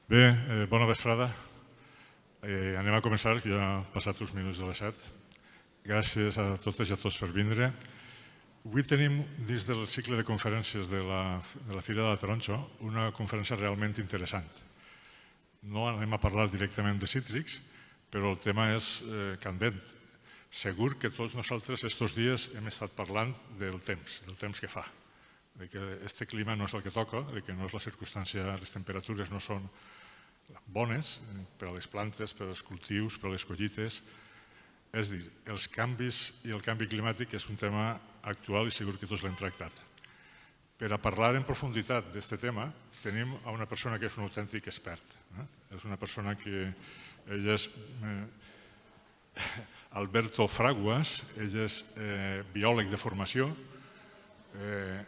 Bé, bona vesprada. Anem a començar, que ja han passat uns minuts de les 7. Gràcies a totes i a tots per vindre. Avui tenim, dins del cicle de conferències de la Fira de la Taronja, una conferència realment interessant. No anem a parlar directament de cítrics, però el tema és candent. Segur que tots nosaltres estos dies hem estat parlant del temps que fa, de que este clima no és el que toca, de que no és la circumstància, les temperatures no són bones per a les plantes, per als cultius, per a les collites. És a dir, els canvis i el canvi climàtic és un tema actual i segur que tots l'hem tractat. Per a parlar en profunditat d'aquest tema tenim a una persona que és un autèntic expert. És una persona que ell és Alberto Fraguas, ell és biòleg de formació,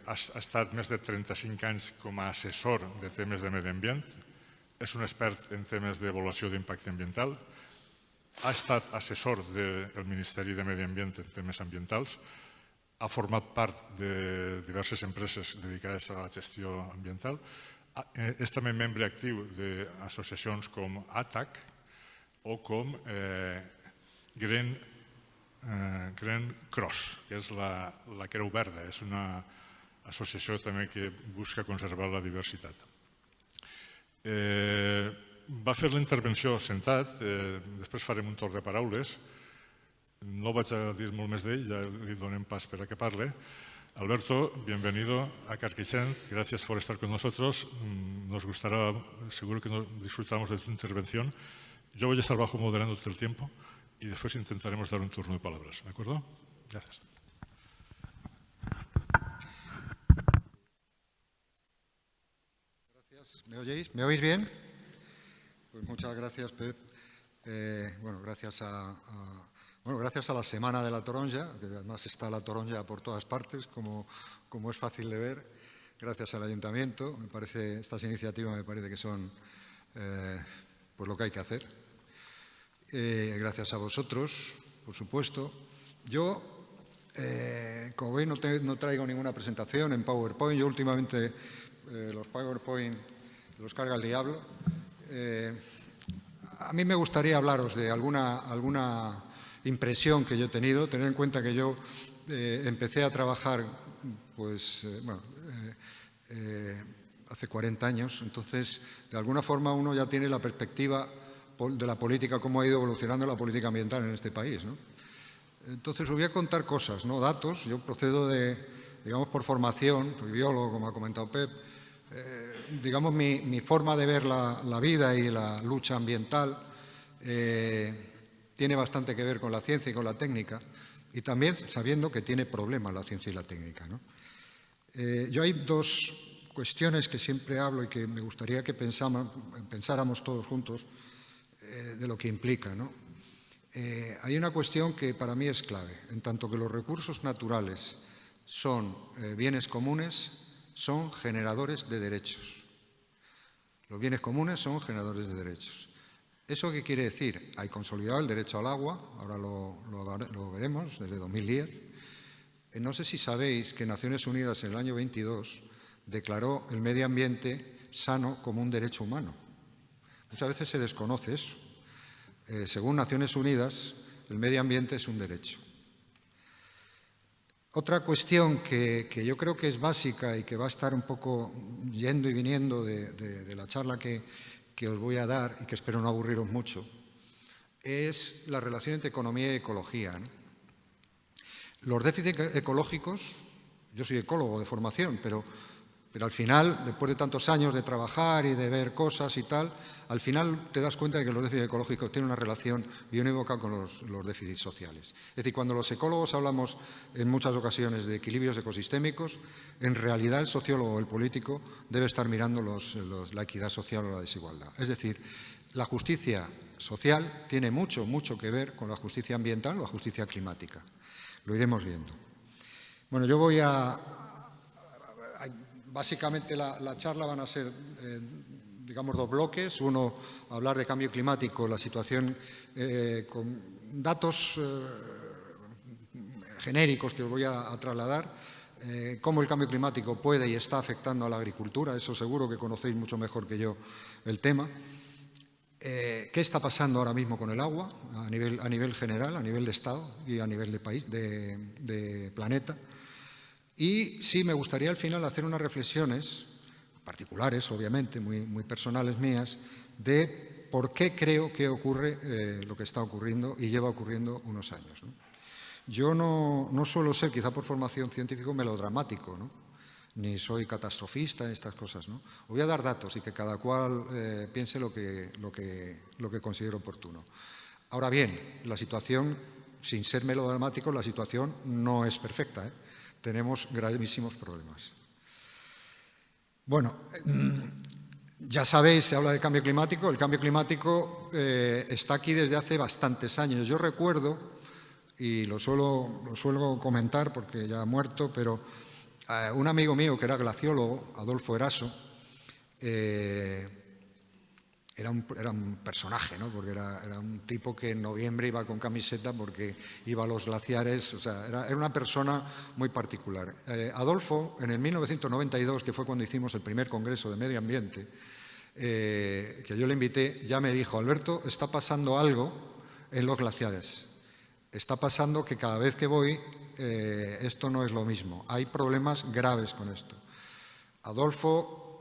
ha estat més de 35 anys com a assessor de temes de medi ambient, és un expert en temes d'avaluació d'impacte ambiental, ha estat assessor del Ministeri de Medi Ambient en temes ambientals, ha format part de diverses empreses dedicades a la gestió ambiental, és també membre actiu d'associacions com ATAC o com Green Cross, que és la Creu Verda, és una associació també que busca conservar la diversitat. Va fer la intervenció sentat, després farem un torn de paraules. No vaig a dir molt més d'ell, ja li donem pas per a que parle. Alberto, bienvenido a Carquixent, gracias por estar con nosotros. Nos gustará, seguro que disfrutamos de tu intervención. Yo voy a estar bajo moderándote el tiempo y después intentaremos dar un turno de palabras, ¿de acuerdo? Gracias. ¿Me oyéis? ¿Me oís bien? Pues muchas gracias, Pep. Gracias a la Semana de la Taronja, que además está la taronja por todas partes, como es fácil de ver. Gracias al Ayuntamiento. Estas iniciativas me parece que son pues lo que hay que hacer. Gracias a vosotros, por supuesto. Yo, como veis, no traigo ninguna presentación en PowerPoint. Yo últimamente los PowerPoint los carga el diablo. A mí me gustaría hablaros de alguna impresión que yo he tenido. Tener en cuenta que yo empecé a trabajar hace 40 años, entonces de alguna forma uno ya tiene la perspectiva de la política, cómo ha ido evolucionando la política ambiental en este país, ¿no? Entonces os voy a contar cosas, ¿no? Datos. Yo procedo digamos, por formación, soy biólogo, como ha comentado Pep. Digamos, mi forma de ver la vida y la lucha ambiental tiene bastante que ver con la ciencia y con la técnica, y también sabiendo que tiene problemas la ciencia y la técnica, ¿no? Yo hay dos cuestiones que siempre hablo y que me gustaría que pensáramos todos juntos de lo que implica, ¿no? Hay una cuestión que para mí es clave, en tanto que los recursos naturales son bienes comunes, son generadores de derechos. Los bienes comunes son generadores de derechos. ¿Eso qué quiere decir? Hay consolidado el derecho al agua, ahora lo veremos, desde 2010. No sé si sabéis que Naciones Unidas en el año 22 declaró el medio ambiente sano como un derecho humano. Muchas veces se desconoce eso. Según Naciones Unidas, el medio ambiente es un derecho. Otra cuestión que yo creo que es básica y que va a estar un poco yendo y viniendo de la charla que os voy a dar y que espero no aburriros mucho, es la relación entre economía y ecología, ¿no? Los déficits ecológicos, yo soy ecólogo de formación, pero al final, después de tantos años de trabajar y de ver cosas y tal, al final te das cuenta de que los déficits ecológicos tienen una relación bionívoca con los déficits sociales. Es decir, cuando los ecólogos hablamos en muchas ocasiones de equilibrios ecosistémicos, en realidad el sociólogo o el político debe estar mirando la equidad social o la desigualdad. Es decir, la justicia social tiene mucho que ver con la justicia ambiental o la justicia climática. Lo iremos viendo. Bueno, yo voy básicamente la charla van a ser, digamos, dos bloques. Uno, hablar de cambio climático, la situación con datos genéricos que os voy a trasladar. cómo el cambio climático puede y está afectando a la agricultura, eso seguro que conocéis mucho mejor que yo el tema. ¿Qué está pasando ahora mismo con el agua a nivel general, a nivel de Estado y a nivel de país, de planeta? Y sí, me gustaría al final hacer unas reflexiones particulares, obviamente, muy personales mías, de por qué creo que ocurre lo que está ocurriendo y lleva ocurriendo unos años, ¿no? Yo no suelo ser, quizá por formación científico, melodramático, ¿no? Ni soy catastrofista, estas cosas, ¿no? Os voy a dar datos y que cada cual piense lo que considere oportuno. Ahora bien, la situación, sin ser melodramático, la situación no es perfecta, ¿eh? Tenemos gravísimos problemas. Bueno, ya sabéis, se habla de cambio climático. El cambio climático está aquí desde hace bastantes años. Yo recuerdo, y lo suelo comentar porque ya ha muerto, pero un amigo mío que era glaciólogo, Adolfo Eraso, era un personaje, ¿no? Porque era un tipo que en noviembre iba con camiseta porque iba a los glaciares, o sea, era una persona muy particular. Adolfo, en el 1992, que fue cuando hicimos el primer congreso de medio ambiente, que yo le invité, ya me dijo: Alberto, está pasando algo en los glaciares. Está pasando que cada vez que voy, esto no es lo mismo. Hay problemas graves con esto. Adolfo,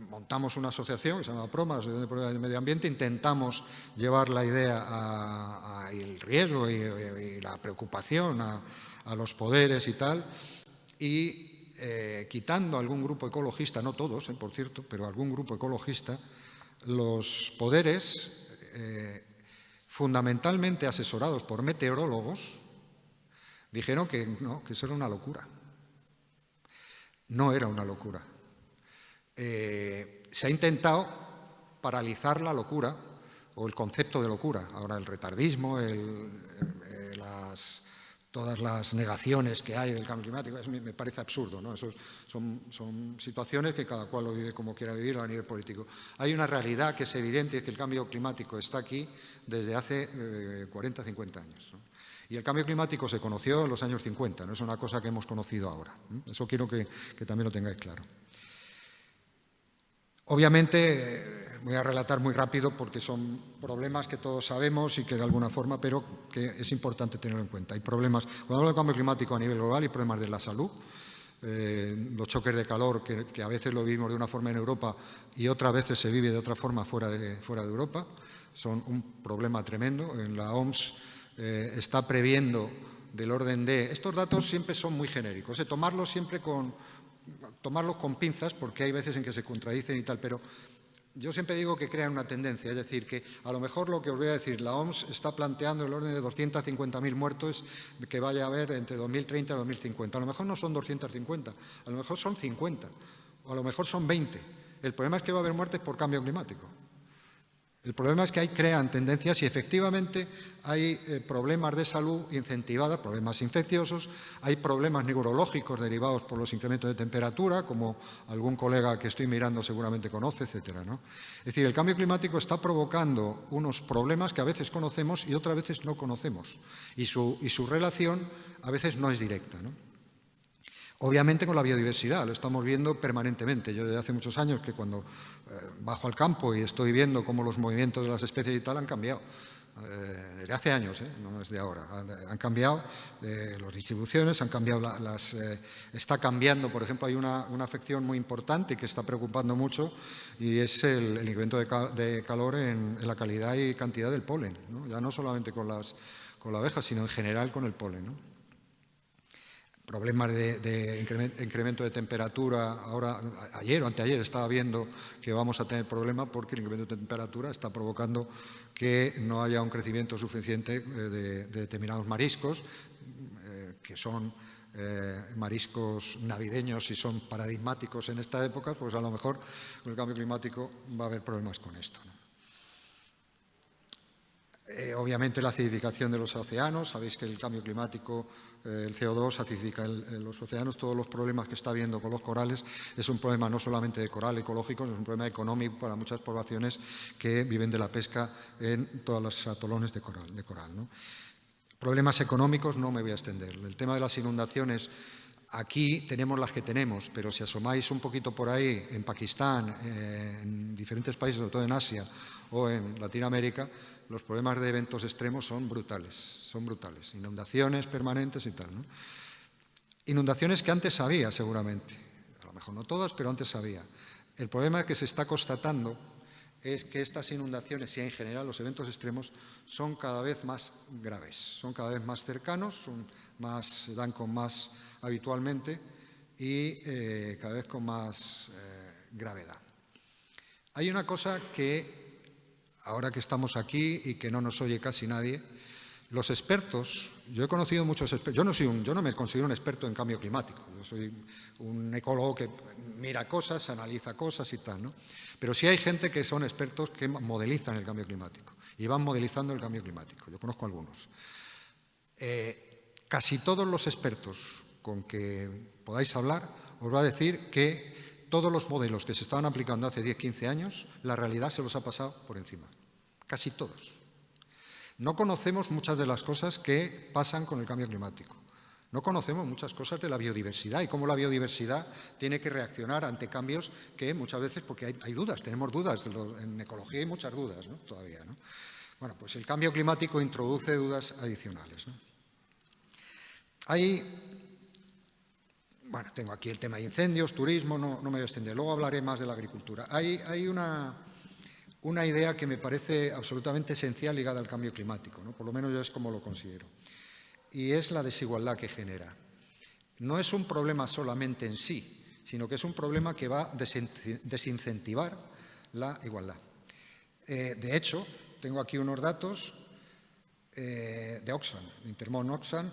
montamos una asociación que se llama PROMA, Asociación de Problemas del Medio Ambiente, intentamos llevar la idea el riesgo y la preocupación a los poderes y tal, y quitando algún grupo ecologista, no todos, por cierto, pero algún grupo ecologista, los poderes, fundamentalmente asesorados por meteorólogos, dijeron que no, que eso era una locura. No era una locura. Se ha intentado paralizar la locura o el concepto de locura. Ahora el retardismo, todas las negaciones que hay del cambio climático, me parece absurdo, ¿no? Eso son situaciones que cada cual lo vive como quiera vivirlo a nivel político. Hay una realidad que es evidente, es que el cambio climático está aquí desde hace 40, 50 años, ¿no? Y el cambio climático se conoció en los años 50, no es una cosa que hemos conocido ahora. Eso quiero que también lo tengáis claro. Obviamente, voy a relatar muy rápido porque son problemas que todos sabemos y que de alguna forma, pero que es importante tenerlo en cuenta. Hay problemas, cuando hablo de cambio climático a nivel global, hay problemas de la salud, los choques de calor que a veces lo vivimos de una forma en Europa y otras veces se vive de otra forma fuera de Europa, son un problema tremendo. En la OMS está previendo del orden de... Estos datos siempre son muy genéricos, tomarlos con pinzas, porque hay veces en que se contradicen y tal, pero yo siempre digo que crean una tendencia, es decir, que a lo mejor lo que os voy a decir, la OMS está planteando el orden de 250.000 muertos que vaya a haber entre 2030 y 2050. A lo mejor no son 250, a lo mejor son 50, o a lo mejor son 20. El problema es que va a haber muertes por cambio climático. El problema es que ahí crean tendencias y efectivamente hay problemas de salud incentivadas, problemas infecciosos, hay problemas neurológicos derivados por los incrementos de temperatura, como algún colega que estoy mirando seguramente conoce, etcétera, ¿no? Es decir, el cambio climático está provocando unos problemas que a veces conocemos y otras veces no conocemos, y su relación a veces no es directa, ¿no? Obviamente con la biodiversidad, lo estamos viendo permanentemente. Yo desde hace muchos años que cuando bajo al campo y estoy viendo cómo los movimientos de las especies y tal han cambiado. Desde hace años, no es de ahora. Han cambiado las distribuciones, han cambiado está cambiando, por ejemplo, hay una afección muy importante que está preocupando mucho y es el incremento de calor en la calidad y cantidad del polen, ¿no? Ya no solamente con la abeja, sino en general con el polen, ¿no? Problemas de incremento de temperatura. Ahora, ayer o anteayer estaba viendo que vamos a tener problemas porque el incremento de temperatura está provocando que no haya un crecimiento suficiente de determinados mariscos, que son mariscos navideños y son paradigmáticos en esta época, pues a lo mejor con el cambio climático va a haber problemas con esto, ¿no? Obviamente la acidificación de los océanos, sabéis que el cambio climático, el CO2 acidifica los océanos, todos los problemas que está habiendo con los corales, es un problema no solamente de coral ecológico, es un problema económico para muchas poblaciones que viven de la pesca en todos los atolones de coral, ¿no? Problemas económicos no me voy a extender. El tema de las inundaciones, Aquí tenemos las que tenemos, pero si asomáis un poquito por ahí, en Pakistán, en diferentes países, sobre todo en Asia o en Latinoamérica, los problemas de eventos extremos son brutales, inundaciones permanentes y tal, ¿no? Inundaciones que antes había, seguramente, a lo mejor no todas, pero antes había. El problema que se está constatando es que estas inundaciones y en general los eventos extremos son cada vez más graves, son cada vez más cercanos, se dan con más habitualmente y cada vez con más gravedad. Hay una cosa que, ahora que estamos aquí y que no nos oye casi nadie, los expertos, yo he conocido muchos expertos, yo no me considero un experto en cambio climático, yo soy un ecólogo que mira cosas, analiza cosas y tal, ¿no? Pero sí hay gente que son expertos que modelizan el cambio climático y van modelizando el cambio climático, yo conozco algunos. Casi todos los expertos con que podáis hablar os va a decir que todos los modelos que se estaban aplicando hace 10, 15 años, la realidad se los ha pasado por encima, casi todos. No conocemos muchas de las cosas que pasan con el cambio climático. No conocemos muchas cosas de la biodiversidad y cómo la biodiversidad tiene que reaccionar ante cambios que muchas veces, porque hay dudas, tenemos dudas, en ecología hay muchas dudas, ¿no? Todavía, ¿no? Bueno, pues el cambio climático introduce dudas adicionales, ¿no? Bueno, tengo aquí el tema de incendios, turismo, no me voy a extender, luego hablaré más de la agricultura. Hay una idea que me parece absolutamente esencial ligada al cambio climático, ¿no? Por lo menos yo es como lo considero, y es la desigualdad que genera. No es un problema solamente en sí, sino que es un problema que va a desincentivar la igualdad. De hecho, tengo aquí unos datos de Oxfam, Intermon Oxfam.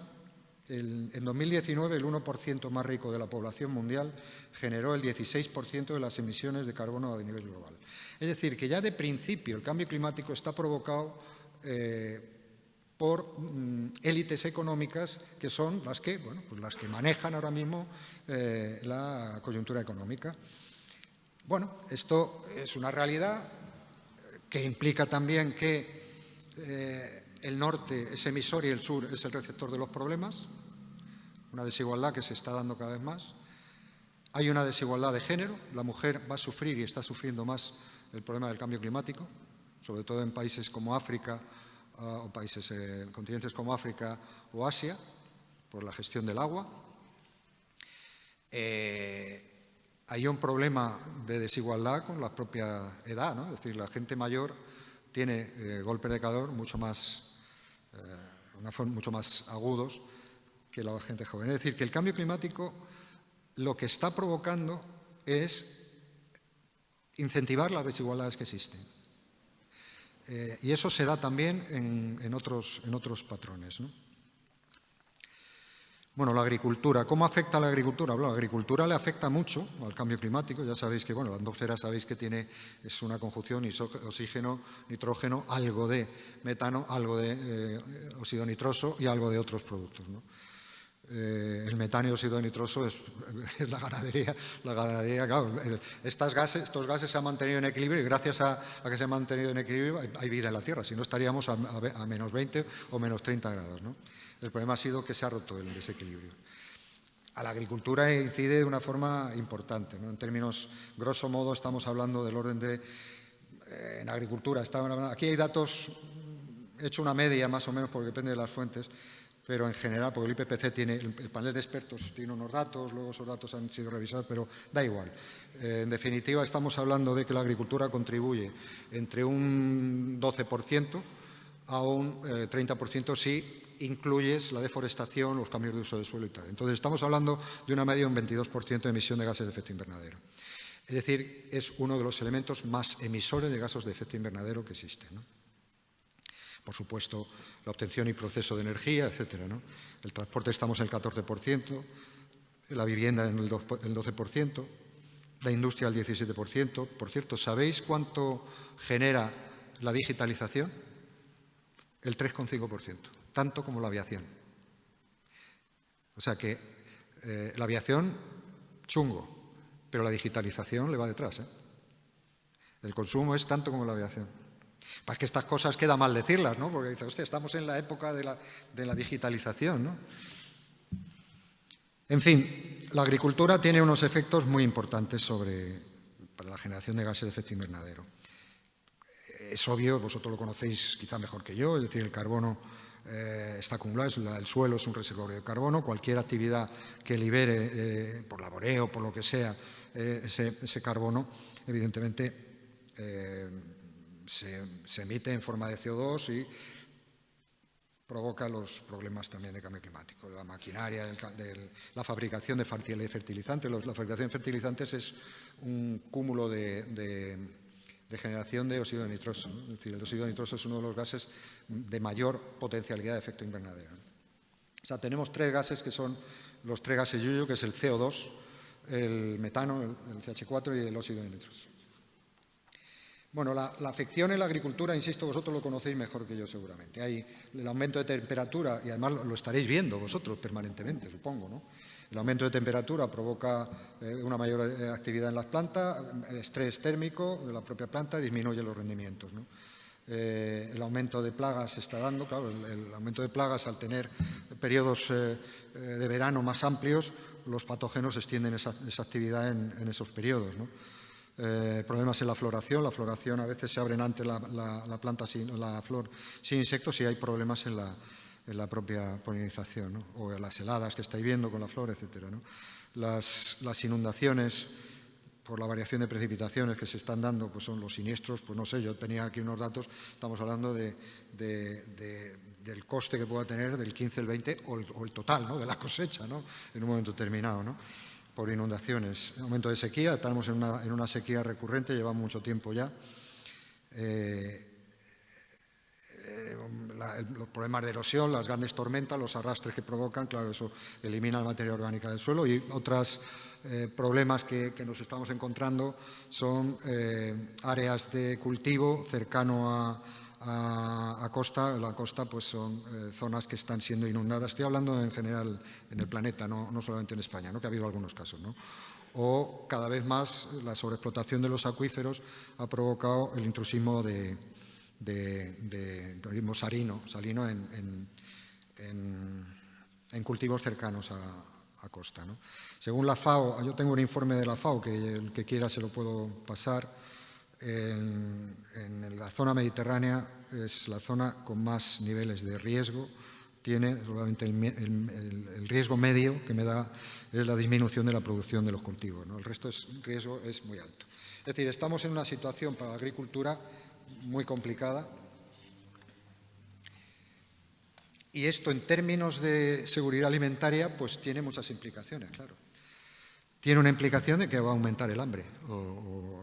En 2019, el 1% más rico de la población mundial generó el 16% de las emisiones de carbono a nivel global. Es decir, que ya de principio el cambio climático está provocado por élites económicas que son las que manejan ahora mismo la coyuntura económica. Bueno, esto es una realidad que implica también que el norte es emisor y el sur es el receptor de los problemas, una desigualdad que se está dando cada vez más. Hay una desigualdad de género, la mujer va a sufrir y está sufriendo más el problema del cambio climático, sobre todo en países como África o continentes como África o Asia, por la gestión del agua. Hay un problema de desigualdad con la propia edad, ¿no? Es decir, la gente mayor tiene golpes de calor mucho más agudos que la gente joven. Es decir, que el cambio climático lo que está provocando es incentivar las desigualdades que existen. Y eso se da también en otros patrones, ¿no? Bueno, la agricultura. ¿Cómo afecta a la agricultura? Bueno, la agricultura le afecta mucho al cambio climático. Ya sabéis que, bueno, la atmósfera sabéis que es una conjunción oxígeno, nitrógeno, algo de metano, algo de óxido nitroso y algo de otros productos, ¿no? El metano y óxido nitroso es la ganadería, claro, estos gases se han mantenido en equilibrio y gracias a que se han mantenido en equilibrio hay vida en la Tierra, si no estaríamos a menos 20 o menos 30 grados, ¿no? El problema ha sido que se ha roto el desequilibrio. A la agricultura incide de una forma importante, ¿no? En términos, grosso modo, estamos hablando del orden de... en agricultura, aquí hay datos, he hecho una media más o menos porque depende de las fuentes, pero en general, porque el IPCC tiene, el panel de expertos tiene unos datos, luego esos datos han sido revisados, pero da igual. En definitiva, estamos hablando de que la agricultura contribuye entre un 12% a un 30% si incluyes la deforestación, los cambios de uso del suelo y tal. Entonces, estamos hablando de una media de un 22% de emisión de gases de efecto invernadero. Es decir, es uno de los elementos más emisores de gases de efecto invernadero que existen, ¿no? Por supuesto, la obtención y proceso de energía, etcétera, ¿no? El transporte estamos en el 14%, la vivienda en el 12%, la industria el 17%. Por cierto, ¿sabéis cuánto genera la digitalización? El 3,5%, tanto como la aviación. O sea que la aviación, chungo, pero la digitalización le va detrás, ¿eh? El consumo es tanto como la aviación. Para que estas cosas queda mal decirlas, ¿no? Porque dice, hostia, estamos en la época de la digitalización, ¿no? En fin, la agricultura tiene unos efectos muy importantes para la generación de gases de efecto invernadero. Es obvio, vosotros lo conocéis quizá mejor que yo, es decir, el carbono está acumulado, el suelo es un reservorio de carbono, cualquier actividad que libere, por laboreo, por lo que sea, ese carbono, evidentemente se emite en forma de CO2 y provoca los problemas también de cambio climático. La maquinaria, la fabricación de fertilizantes. La fabricación de fertilizantes es un cúmulo de generación de óxido de nitroso, ¿no? Es decir, el óxido de nitroso es uno de los gases de mayor potencialidad de efecto invernadero, ¿no? O sea, tenemos tres gases que son los tres gases yuyu, que es el CO2, el metano, el CH4 y el óxido de nitroso. Bueno, la afección en la agricultura, insisto, vosotros lo conocéis mejor que yo seguramente. Hay el aumento de temperatura, y además lo estaréis viendo vosotros permanentemente, supongo, ¿no? El aumento de temperatura provoca una mayor actividad en las plantas, estrés térmico de la propia planta, disminuye los rendimientos, ¿no? El aumento de plagas se está dando, claro, el aumento de plagas al tener periodos de verano más amplios, los patógenos extienden esa actividad en esos periodos, ¿no? Problemas en la floración a veces se abren antes la planta, la flor sin insectos y hay problemas en la propia polinización, ¿no? O en las heladas que estáis viendo con la flor, etcétera, ¿no? Las inundaciones por la variación de precipitaciones que se están dando, pues son los siniestros, pues no sé, yo tenía aquí unos datos, estamos hablando del coste que pueda tener del 15, el 20 o el total, ¿no? De la cosecha, ¿no? En un momento determinado, ¿no? Por inundaciones. Aumento de sequía, estamos en una sequía recurrente, llevamos mucho tiempo ya. Los problemas de erosión, las grandes tormentas, los arrastres que provocan, claro, eso elimina la materia orgánica del suelo y otros problemas que nos estamos encontrando son áreas de cultivo cercano a costa. La costa pues son zonas que están siendo inundadas. Estoy hablando en general en el planeta, no solamente en España, ¿no? Que ha habido algunos casos, ¿no? O cada vez más la sobreexplotación de los acuíferos ha provocado el intrusismo de turismo salino en cultivos cercanos a costa, ¿no? Según la FAO, yo tengo un informe de la FAO que el que quiera se lo puedo pasar. En la zona mediterránea es la zona con más niveles de riesgo. Tiene solamente el riesgo medio que me da es la disminución de la producción de los cultivos, ¿no? El resto el riesgo es muy alto. Es decir, estamos en una situación para la agricultura muy complicada y esto en términos de seguridad alimentaria pues tiene muchas implicaciones, claro. Tiene una implicación de que va a aumentar el hambre o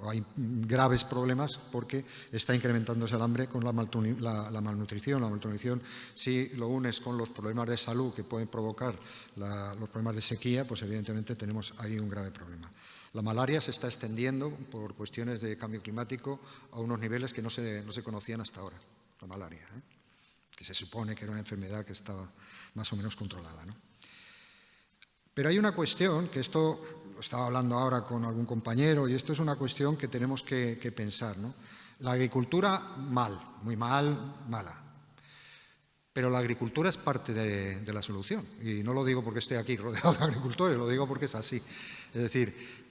hay graves problemas porque está incrementándose el hambre con la malnutrición. La malnutrición, si lo unes con los problemas de salud que pueden provocar los problemas de sequía, pues evidentemente tenemos ahí un grave problema. La malaria se está extendiendo por cuestiones de cambio climático a unos niveles que no se conocían hasta ahora, la malaria, ¿eh? Que se supone que era una enfermedad que estaba más o menos controlada, ¿no? Pero hay una cuestión, que esto lo estaba hablando ahora con algún compañero, y esto es una cuestión que tenemos que pensar, ¿no? La agricultura, muy mal, mala. Pero la agricultura es parte de la solución. Y no lo digo porque esté aquí rodeado de agricultores, lo digo porque es así. Es decir,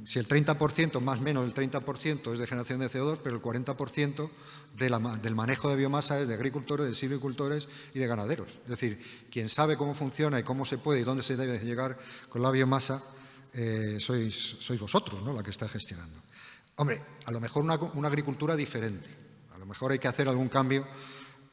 si el 30%, más o menos el 30% es de generación de CO2, pero el 40% del manejo de biomasa es de agricultores, de silvicultores y de ganaderos. Es decir, quien sabe cómo funciona y cómo se puede y dónde se debe llegar con la biomasa, sois vosotros, ¿no? La que está gestionando. Hombre, a lo mejor una agricultura diferente. A lo mejor hay que hacer algún cambio,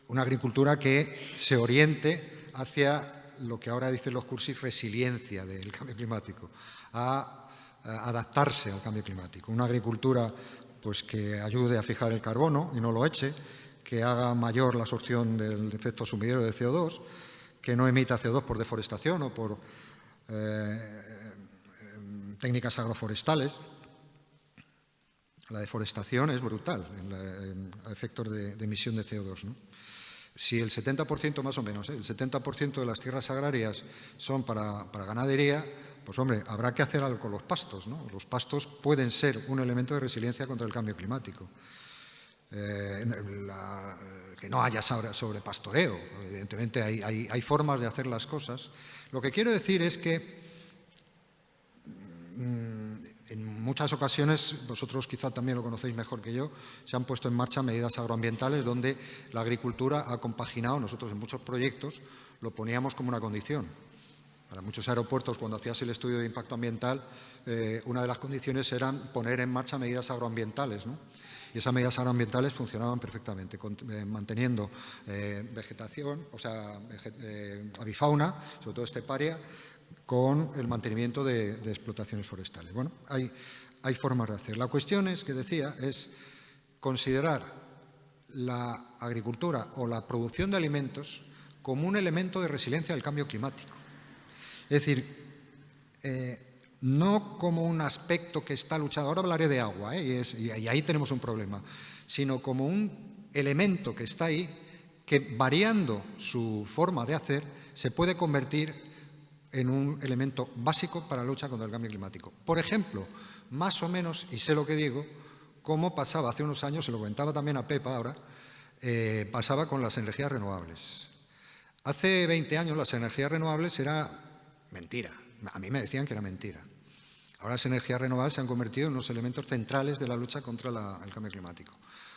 una agricultura que se oriente hacia lo que ahora dicen los cursis, resiliencia del cambio climático, a adaptarse al cambio climático. Una agricultura pues, que ayude a fijar el carbono y no lo eche, que haga mayor la absorción del efecto sumidero de CO2, que no emita CO2 por deforestación o por técnicas agroforestales. La deforestación es brutal en efectos de emisión de CO2, ¿no? Si el 70% más o menos, el 70% de las tierras agrarias son para ganadería, pues hombre, habrá que hacer algo con los pastos, ¿no? Los pastos pueden ser un elemento de resiliencia contra el cambio climático. que no haya sobrepastoreo. Evidentemente hay formas de hacer las cosas. Lo que quiero decir es que en muchas ocasiones, vosotros quizá también lo conocéis mejor que yo, se han puesto en marcha medidas agroambientales donde la agricultura ha compaginado. Nosotros en muchos proyectos lo poníamos como una condición. Para muchos aeropuertos, cuando hacías el estudio de impacto ambiental, una de las condiciones era poner en marcha medidas agroambientales, ¿no? Y esas medidas agroambientales funcionaban perfectamente, manteniendo vegetación, o sea, avifauna, sobre todo esteparia, con el mantenimiento de explotaciones forestales. Bueno, hay formas de hacer. La cuestión es, que decía, es considerar la agricultura o la producción de alimentos como un elemento de resiliencia al cambio climático. Es decir, no como un aspecto que está luchando, ahora hablaré de agua, y ahí tenemos un problema, sino como un elemento que está ahí, que variando su forma de hacer, se puede convertir en un elemento básico para la lucha contra el cambio climático. Por ejemplo, más o menos, y sé lo que digo, como pasaba hace unos años, se lo comentaba también a Pepa ahora, pasaba con las energías renovables. Hace 20 años las energías renovables era mentira. A mí me decían que era mentira. Ahora las energías renovables se han convertido en unos elementos centrales de la lucha contra el cambio climático.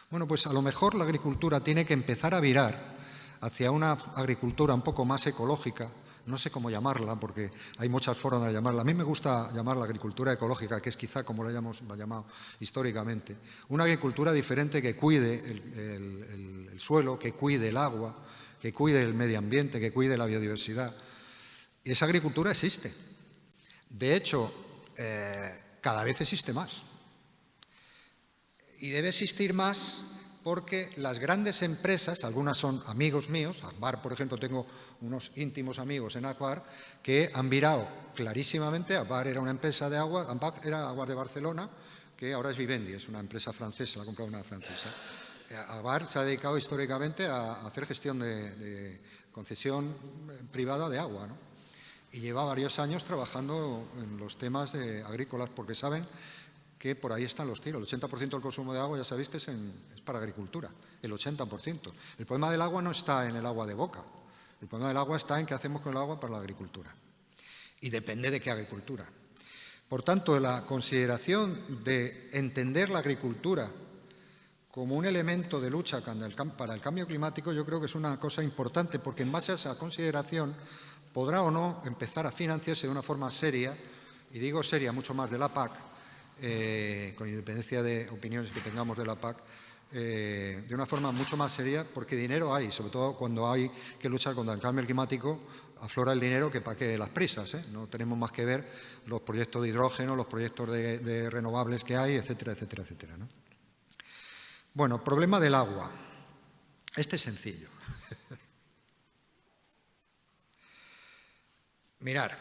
Bueno, pues a lo mejor la agricultura tiene que empezar a virar hacia una agricultura un poco más ecológica. No sé cómo llamarla, porque hay muchas formas de llamarla. A mí me gusta llamarla agricultura ecológica, que es quizá como la hemos llamado históricamente. Una agricultura diferente que cuide el suelo, que cuide el agua, que cuide el medio ambiente, que cuide la biodiversidad. Y esa agricultura existe. De hecho, cada vez existe más. Y debe existir más porque las grandes empresas, algunas son amigos míos, Agbar, por ejemplo, tengo unos íntimos amigos en Agbar que han virado clarísimamente. Agbar era una empresa de agua, Agbar era Agua de Barcelona, que ahora es Vivendi, es una empresa francesa, la ha comprado una francesa. Agbar se ha dedicado históricamente a hacer gestión de concesión privada de agua, ¿no? Y lleva varios años trabajando en los temas agrícolas, porque saben que por ahí están los tiros. El 80% del consumo de agua, ya sabéis que es para agricultura, el 80%. El problema del agua no está en el agua de boca, el problema del agua está en qué hacemos con el agua para la agricultura. Y depende de qué agricultura. Por tanto, la consideración de entender la agricultura como un elemento de lucha para el cambio climático, yo creo que es una cosa importante, porque en base a esa consideración podrá o no empezar a financiarse de una forma seria, y digo seria mucho más de la PAC, con independencia de opiniones que tengamos de la PAC, de una forma mucho más seria, porque dinero hay, sobre todo cuando hay que luchar contra el cambio climático, aflora el dinero que para qué las prisas, ¿eh? No tenemos más que ver los proyectos de hidrógeno, los proyectos de renovables que hay, etcétera, etcétera, etcétera, ¿no? Bueno, problema del agua. Este es sencillo. Mirar,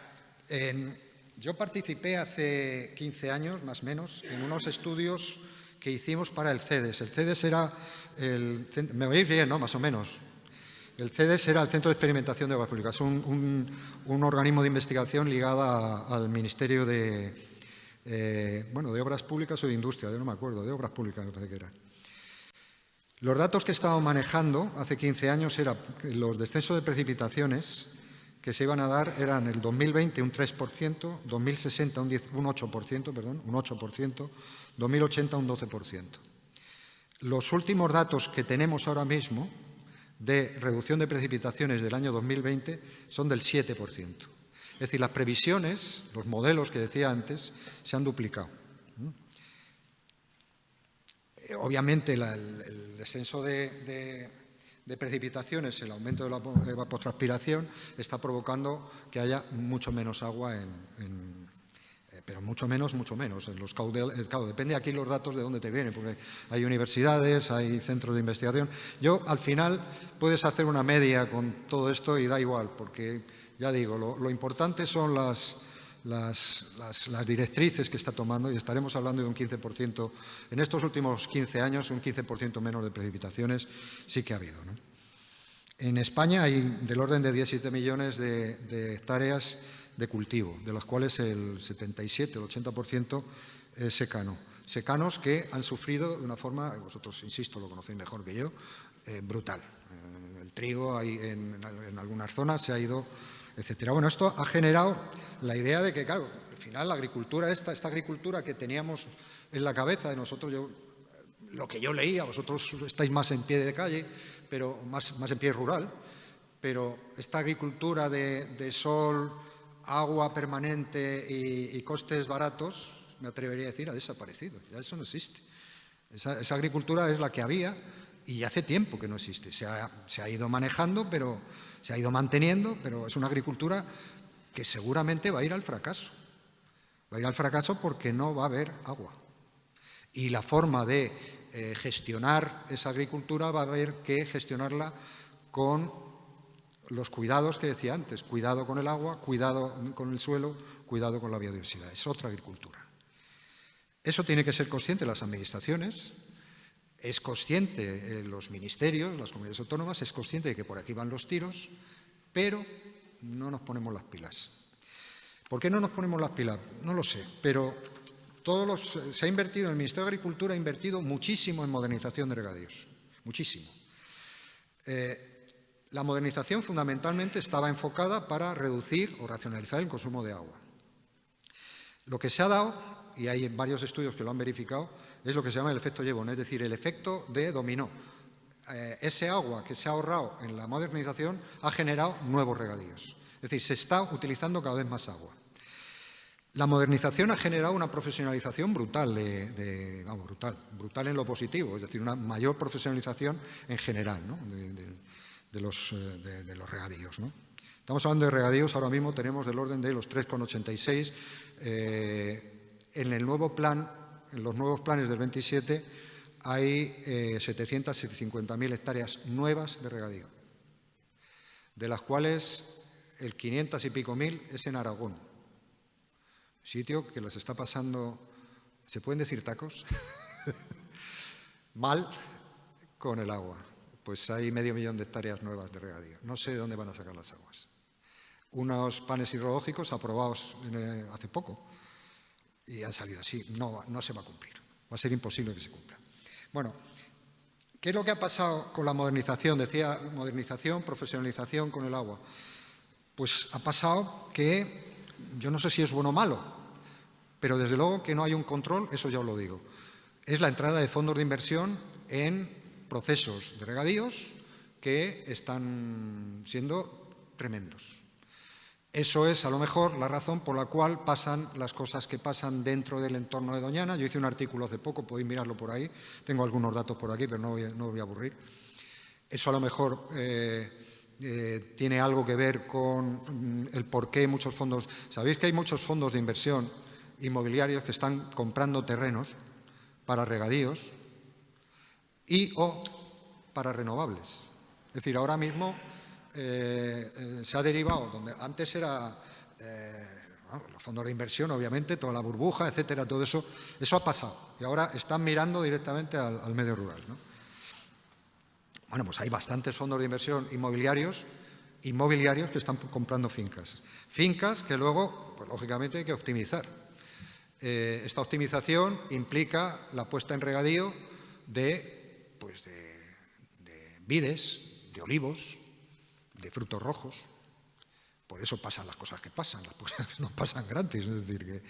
yo participé hace 15 años, más o menos, en unos estudios que hicimos para el CEDES. El CEDES era ¿me oís bien, no? Más o menos. El CEDES era el Centro de Experimentación de Aguas Públicas, un organismo de investigación ligado al Ministerio de Obras Públicas o de Industria, yo no me acuerdo, de Obras Públicas me parece que era. Los datos que estábamos manejando hace 15 años eran que los descensos de precipitaciones que se iban a dar eran el 2020 un 3%, 2060 un 8%, 2080 un 12%. Los últimos datos que tenemos ahora mismo de reducción de precipitaciones del año 2020 son del 7%. Es decir, las previsiones, los modelos que decía antes, se han duplicado. Obviamente el descenso de precipitaciones, el aumento de la evapotranspiración está provocando que haya mucho menos agua pero mucho menos en los caudales. Claro, depende aquí los datos de dónde te vienen, porque hay universidades, hay centros de investigación. Al final puedes hacer una media con todo esto y da igual, porque ya digo, lo importante son las directrices que está tomando, y estaremos hablando de un 15%. En estos últimos 15 años, un 15% menos de precipitaciones sí que ha habido, ¿no? En España hay del orden de 17 millones de hectáreas de cultivo, de las cuales el 77, el 80% es secano. secanos que han sufrido de una forma, vosotros, insisto, lo conocéis mejor que yo, brutal. El trigo en algunas zonas se ha ido, etcétera. Bueno, esto ha generado la idea de que, claro, al final la agricultura, esta agricultura que teníamos en la cabeza de nosotros, lo que yo leía, vosotros estáis más en pie de calle, pero más en pie rural, pero esta agricultura de sol, agua permanente y costes baratos, me atrevería a decir, ha desaparecido. Ya eso no existe. Esa agricultura es la que había y hace tiempo que no existe. Se ha ido manejando, pero se ha ido manteniendo, pero es una agricultura que seguramente va a ir al fracaso. Va a ir al fracaso porque no va a haber agua. Y la forma de gestionar esa agricultura va a haber que gestionarla con los cuidados que decía antes, cuidado con el agua, cuidado con el suelo, cuidado con la biodiversidad. Es otra agricultura. Eso tiene que ser consciente las administraciones, es consciente los ministerios, las comunidades autónomas, es consciente de que por aquí van los tiros, pero no nos ponemos las pilas. ¿Por qué no nos ponemos las pilas? No lo sé, pero se ha invertido, el Ministerio de Agricultura ha invertido muchísimo en modernización de regadíos, muchísimo. La modernización fundamentalmente estaba enfocada para reducir o racionalizar el consumo de agua. Lo que se ha dado, y hay varios estudios que lo han verificado, es lo que se llama el efecto Yevon, es decir, el efecto de dominó. Ese agua que se ha ahorrado en la modernización ha generado nuevos regadíos. Es decir, se está utilizando cada vez más agua. La modernización ha generado una profesionalización brutal, brutal en lo positivo, es decir, una mayor profesionalización en general, ¿no? de los regadíos, ¿no? Estamos hablando de regadíos, ahora mismo tenemos del orden de los 3,86. En el nuevo plan, en los nuevos planes del 27, hay 750.000 hectáreas nuevas de regadío, de las cuales el 500 y pico mil es en Aragón, sitio que les está pasando, ¿se pueden decir tacos? Mal con el agua. Pues hay 500.000 de hectáreas nuevas de regadío. No sé de dónde van a sacar las aguas. Unos planes hidrológicos aprobados hace poco y han salido así. No se va a cumplir. Va a ser imposible que se cumpla. Bueno, ¿qué es lo que ha pasado con la modernización? Decía modernización, profesionalización con el agua. Pues ha pasado que, yo no sé si es bueno o malo, pero desde luego que no hay un control, eso ya os lo digo. Es la entrada de fondos de inversión en procesos de regadíos que están siendo tremendos. Eso es, a lo mejor, la razón por la cual pasan las cosas que pasan dentro del entorno de Doñana. Yo hice un artículo hace poco, podéis mirarlo por ahí. Tengo algunos datos por aquí, pero no os voy a aburrir. Eso a lo mejor tiene algo que ver con el por qué muchos fondos... Sabéis que hay muchos fondos de inversión inmobiliarios que están comprando terrenos para regadíos y o para renovables. Es decir, ahora mismo se ha derivado, donde antes era los fondos de inversión, obviamente, toda la burbuja, etcétera, todo eso ha pasado. Y ahora están mirando directamente al medio rural, ¿no? Bueno, pues hay bastantes fondos de inversión inmobiliarios que están comprando fincas. Fincas que luego, pues lógicamente, hay que optimizar. Esta optimización implica la puesta en regadío de vides, de olivos, de frutos rojos. Por eso pasan las cosas que pasan, las cosas no pasan gratis. Es decir,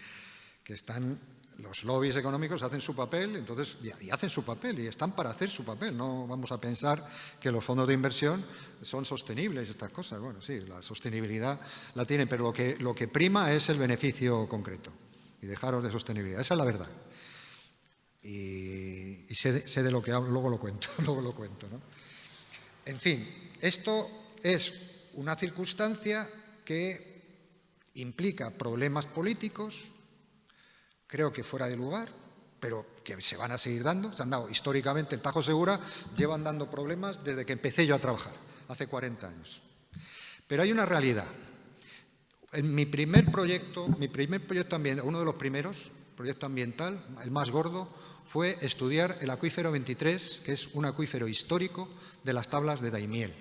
que están los lobbies económicos, hacen su papel, entonces, y hacen su papel, y están para hacer su papel. No vamos a pensar que los fondos de inversión son sostenibles, estas cosas. Bueno, sí, la sostenibilidad la tienen, pero lo que prima es el beneficio concreto. Y dejaros de sostenibilidad. Esa es la verdad. Y sé de lo que hablo, luego lo cuento, ¿no? En fin, esto es una circunstancia que implica problemas políticos, creo que fuera de lugar, pero que se van a seguir dando. Se han dado históricamente, el Tajo Segura llevan dando problemas desde que empecé yo a trabajar, hace 40 años. Pero hay una realidad. En mi primer proyecto ambiental, uno de los primeros, proyecto ambiental, el más gordo, fue estudiar el acuífero 23, que es un acuífero histórico de las tablas de Daimiel.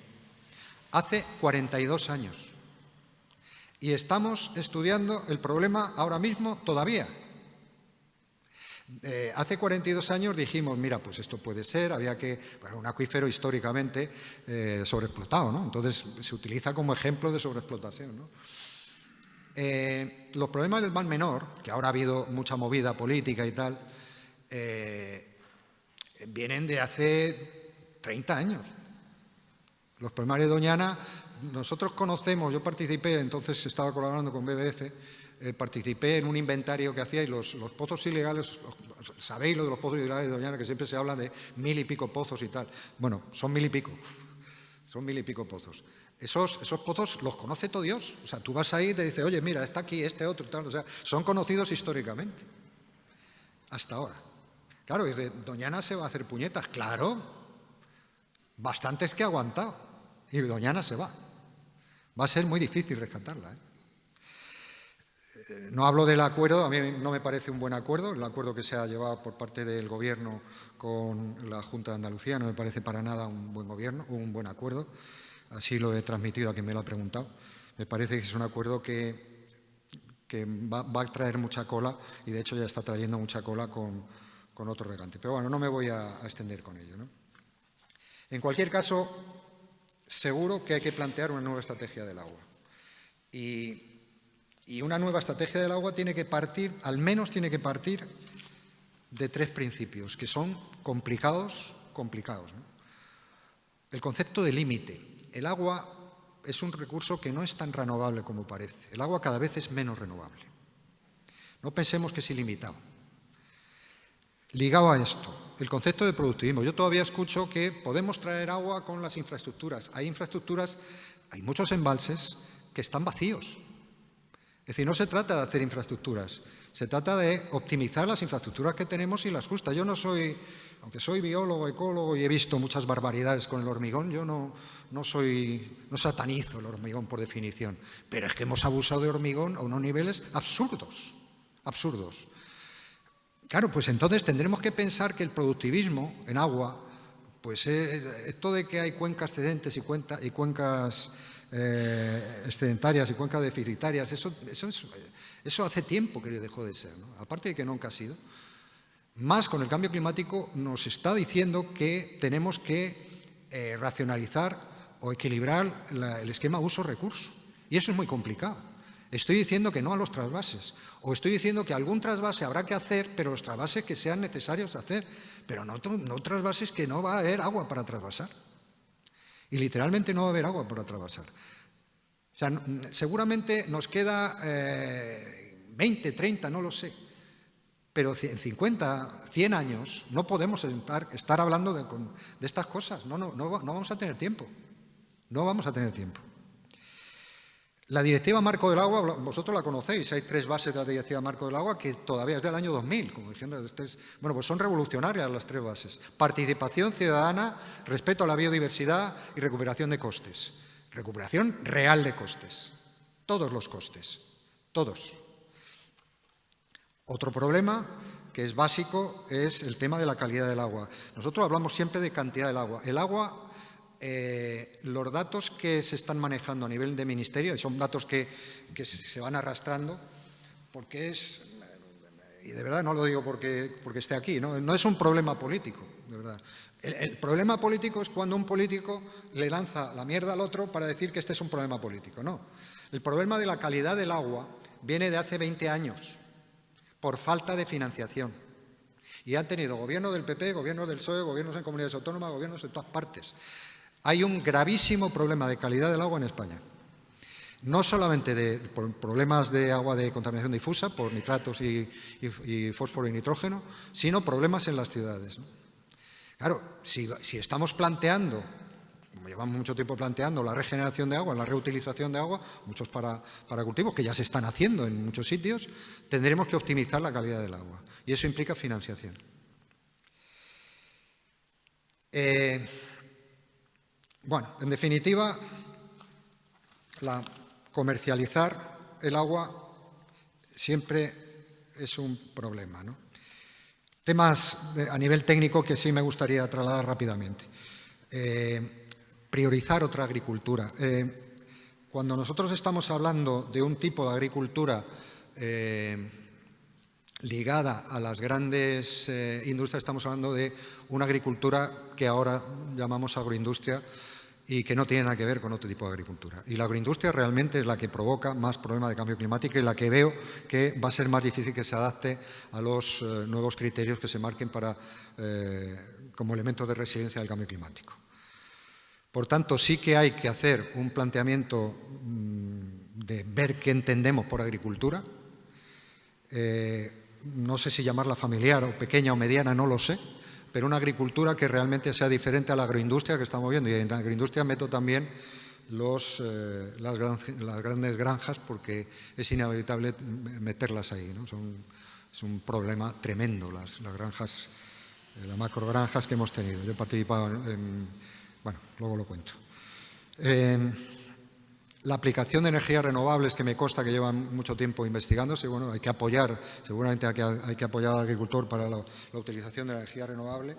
Hace 42 años. Y estamos estudiando el problema ahora mismo todavía. hace 42 años dijimos, mira, pues esto puede ser, había que, bueno, un acuífero históricamente sobreexplotado, ¿no? Entonces se utiliza como ejemplo de sobreexplotación, ¿no? Los problemas del Mar Menor, que ahora ha habido mucha movida política y tal, vienen de hace 30 años. Los problemas de Doñana, nosotros conocemos, yo participé, entonces estaba colaborando con BBF, participé en un inventario que hacíais los pozos ilegales, sabéis lo de los pozos ilegales de Doñana, que siempre se habla de 1000 y pico pozos y tal. Bueno, son 1000 y pico, son 1000 y pico pozos. Esos pozos los conoce todo Dios. O sea, tú vas ahí y te dice, oye, mira, está aquí, este otro, tal. O sea, son conocidos históricamente, hasta ahora. Claro, dice, Doñana se va a hacer puñetas. Claro, bastantes que ha aguantado. Y Doñana se va. Va a ser muy difícil rescatarla, ¿eh? No hablo del acuerdo, a mí no me parece un buen acuerdo, el acuerdo que se ha llevado por parte del Gobierno con la Junta de Andalucía no me parece para nada un buen acuerdo, así lo he transmitido a quien me lo ha preguntado. Me parece que es un acuerdo que va a traer mucha cola y de hecho ya está trayendo mucha cola con otro regante. Pero bueno, no me voy a extender con ello, ¿no? En cualquier caso, seguro que hay que plantear una nueva estrategia del agua. Y una nueva estrategia del agua tiene que partir, al menos tiene que partir de 3 principios, que son complicados, ¿no? El concepto de límite. El agua es un recurso que no es tan renovable como parece. El agua cada vez es menos renovable. No pensemos que es ilimitado. Ligado a esto, el concepto de productivismo. Yo todavía escucho que podemos traer agua con las infraestructuras. Hay infraestructuras, hay muchos embalses que están vacíos. Es decir, no se trata de hacer infraestructuras, se trata de optimizar las infraestructuras que tenemos y las justas. Yo no soy, aunque soy biólogo, ecólogo y he visto muchas barbaridades con el hormigón, yo no satanizo el hormigón por definición, pero es que hemos abusado de hormigón a unos niveles absurdos, absurdos. Claro, pues entonces tendremos que pensar que el productivismo en agua, pues esto de que hay cuencas cedentes y cuencas excedentarias y cuencas deficitarias, eso hace tiempo que dejó de ser, ¿no? Aparte de que nunca ha sido. Más con el cambio climático nos está diciendo que tenemos que racionalizar o equilibrar el esquema uso-recurso. Y eso es muy complicado. Estoy diciendo que no a los trasvases, o estoy diciendo que algún trasvase habrá que hacer, pero los trasvases que sean necesarios hacer, pero no trasvases que no va a haber agua para trasvasar. Y literalmente no va a haber agua para trasvasar. O sea, seguramente nos queda 20, 30, no lo sé, pero en 50, 100 años no podemos estar hablando de estas cosas, no vamos a tener tiempo, no vamos a tener tiempo. La Directiva Marco del Agua, vosotros la conocéis, hay 3 bases de la Directiva Marco del Agua que todavía es del año 2000, como diciendo, bueno, pues son revolucionarias las 3 bases. Participación ciudadana, respeto a la biodiversidad y recuperación de costes. Recuperación real de costes, todos los costes, todos. Otro problema que es básico es el tema de la calidad del agua. Nosotros hablamos siempre de cantidad del agua. El agua... los datos que se están manejando a nivel de ministerio, y son datos que se van arrastrando, porque y de verdad no lo digo porque esté aquí, no es un problema político, de verdad. El problema político es cuando un político le lanza la mierda al otro para decir que este es un problema político. No, el problema de la calidad del agua viene de hace 20 años, por falta de financiación. Y han tenido gobierno del PP, gobierno del PSOE, gobiernos en comunidades autónomas, gobiernos en todas partes. Hay un gravísimo problema de calidad del agua en España. No solamente por problemas de agua de contaminación difusa, por nitratos y fósforo y nitrógeno, sino problemas en las ciudades, ¿no? Claro, si estamos planteando, como llevamos mucho tiempo planteando, la regeneración de agua, la reutilización de agua, muchos para cultivos, que ya se están haciendo en muchos sitios, tendremos que optimizar la calidad del agua. Y eso implica financiación. Bueno, en definitiva, comercializar el agua siempre es un problema, ¿no? Temas a nivel técnico que sí me gustaría trasladar rápidamente. Priorizar otra agricultura. Cuando nosotros estamos hablando de un tipo de agricultura ligada a las grandes industrias, estamos hablando de una agricultura que ahora llamamos agroindustria y que no tiene nada que ver con otro tipo de agricultura. Y la agroindustria realmente es la que provoca más problemas de cambio climático y la que veo que va a ser más difícil que se adapte a los nuevos criterios que se marquen como elementos de resiliencia del cambio climático. Por tanto, sí que hay que hacer un planteamiento de ver qué entendemos por agricultura. No sé si llamarla familiar o pequeña o mediana, no lo sé, pero una agricultura que realmente sea diferente a la agroindustria que estamos viendo. Y en la agroindustria meto también las grandes granjas, porque es inevitable meterlas ahí, ¿no? Es un problema tremendo las granjas, las macrogranjas que hemos tenido. Yo he participado bueno, luego lo cuento. La aplicación de energías renovables, que me consta que llevan mucho tiempo investigándose, bueno, hay que apoyar, seguramente hay que apoyar al agricultor para la utilización de la energía renovable.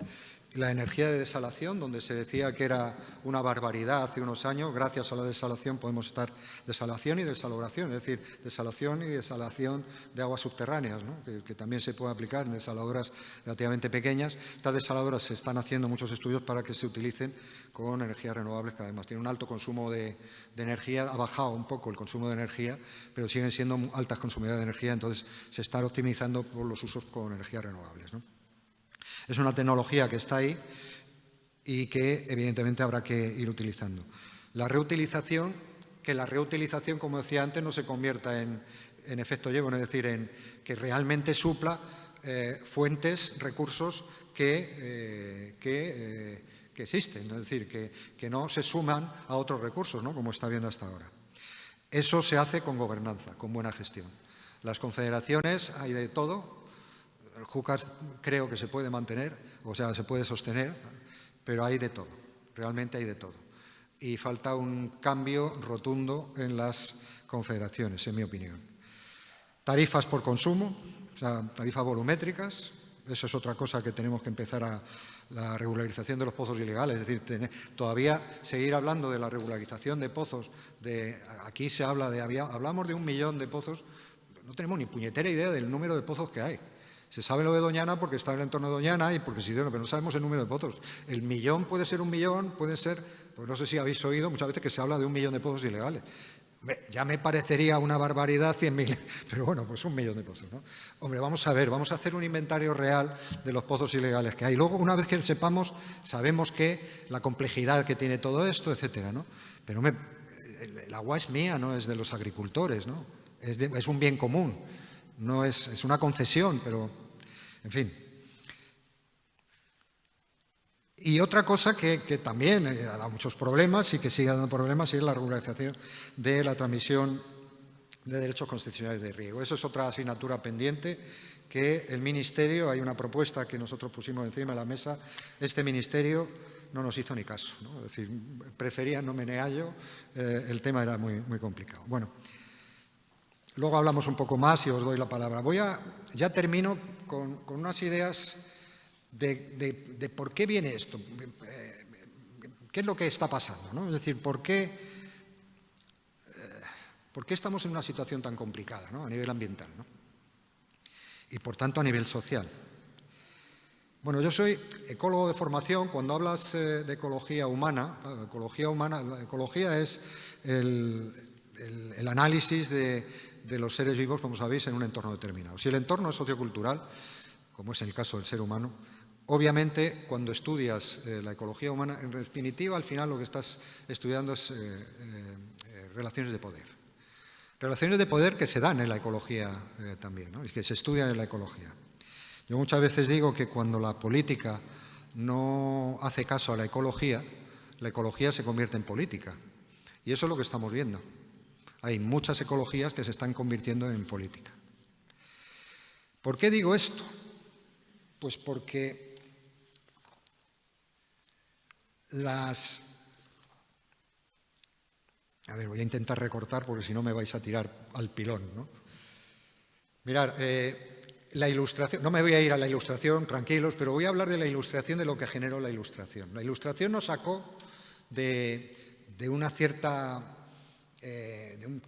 La energía de desalación, donde se decía que era una barbaridad hace unos años, gracias a la desalación podemos estar desalación y desaloración, es decir, desalación y desalación de aguas subterráneas, ¿no? que también se puede aplicar en desaladoras relativamente pequeñas. Estas desaladoras se están haciendo muchos estudios para que se utilicen con energías renovables, que además tienen un alto consumo de energía. Ha bajado un poco el consumo de energía, pero siguen siendo altas consumidoras de energía, entonces se está optimizando por los usos con energías renovables, ¿no? Es una tecnología que está ahí y que evidentemente habrá que ir utilizando. La reutilización, que la reutilización, como decía antes, no se convierta en efecto llevo, es decir, en que realmente supla fuentes, recursos que existen, es decir, que no se suman a otros recursos, ¿no? Como está viendo hasta ahora. Eso se hace con gobernanza, con buena gestión. Las confederaciones hay de todo. El Júcar creo que se puede mantener, o sea, se puede sostener, pero hay de todo, realmente hay de todo. Y falta un cambio rotundo en las confederaciones, en mi opinión. Tarifas por consumo, o sea, tarifas volumétricas, eso es otra cosa que tenemos que empezar a la regularización de los pozos ilegales, es decir, todavía seguir hablando de la regularización de pozos, aquí se habla hablamos de 1 millón de pozos, no tenemos ni puñetera idea del número de pozos que hay. Se sabe lo de Doñana porque está en el entorno de Doñana y porque pero no sabemos el número de pozos. El millón puede ser 1 millón, puede ser, pues no sé si habéis oído muchas veces que se habla de 1 millón de pozos ilegales. Ya me parecería una barbaridad 100.000, pero bueno, pues 1 millón de pozos, ¿no? Hombre, vamos a ver, vamos a hacer un inventario real de los pozos ilegales que hay. Luego, una vez que lo sepamos, sabemos que la complejidad que tiene todo esto, etcétera, ¿no? Pero el agua es mía, no es de los agricultores, ¿no? Es un bien común. No es una concesión, pero, en fin. Y otra cosa que también ha dado muchos problemas y que sigue dando problemas es la regularización de la transmisión de derechos constitucionales de riego. Eso es otra asignatura pendiente que el Ministerio, hay una propuesta que nosotros pusimos encima de la mesa, este Ministerio no nos hizo ni caso, ¿no? Es decir, prefería no meneallo, el tema era muy, muy complicado. Bueno. Luego hablamos un poco más y os doy la palabra. Ya termino con unas ideas de por qué viene esto, qué es lo que está pasando, ¿no? Es decir, por qué estamos en una situación tan complicada, ¿no? A nivel ambiental, ¿no? Y por tanto a nivel social. Bueno, yo soy ecólogo de formación. Cuando hablas de ecología humana, la ecología es el análisis de los seres vivos, como sabéis, en un entorno determinado. Si el entorno es sociocultural, como es el caso del ser humano, obviamente cuando estudias la ecología humana, en definitiva, al final lo que estás estudiando es relaciones de poder. Relaciones de poder que se dan en la ecología también, ¿no? Y que se estudian en la ecología. Yo muchas veces digo que cuando la política no hace caso a la ecología se convierte en política. Y eso es lo que estamos viendo. Hay muchas ecologías que se están convirtiendo en política. ¿Por qué digo esto? Pues porque A ver, voy a intentar recortar porque si no me vais a tirar al pilón, ¿no? Mirad, la ilustración, no me voy a ir a la ilustración, tranquilos, pero voy a hablar de la ilustración, de lo que generó la ilustración. La ilustración nos sacó de un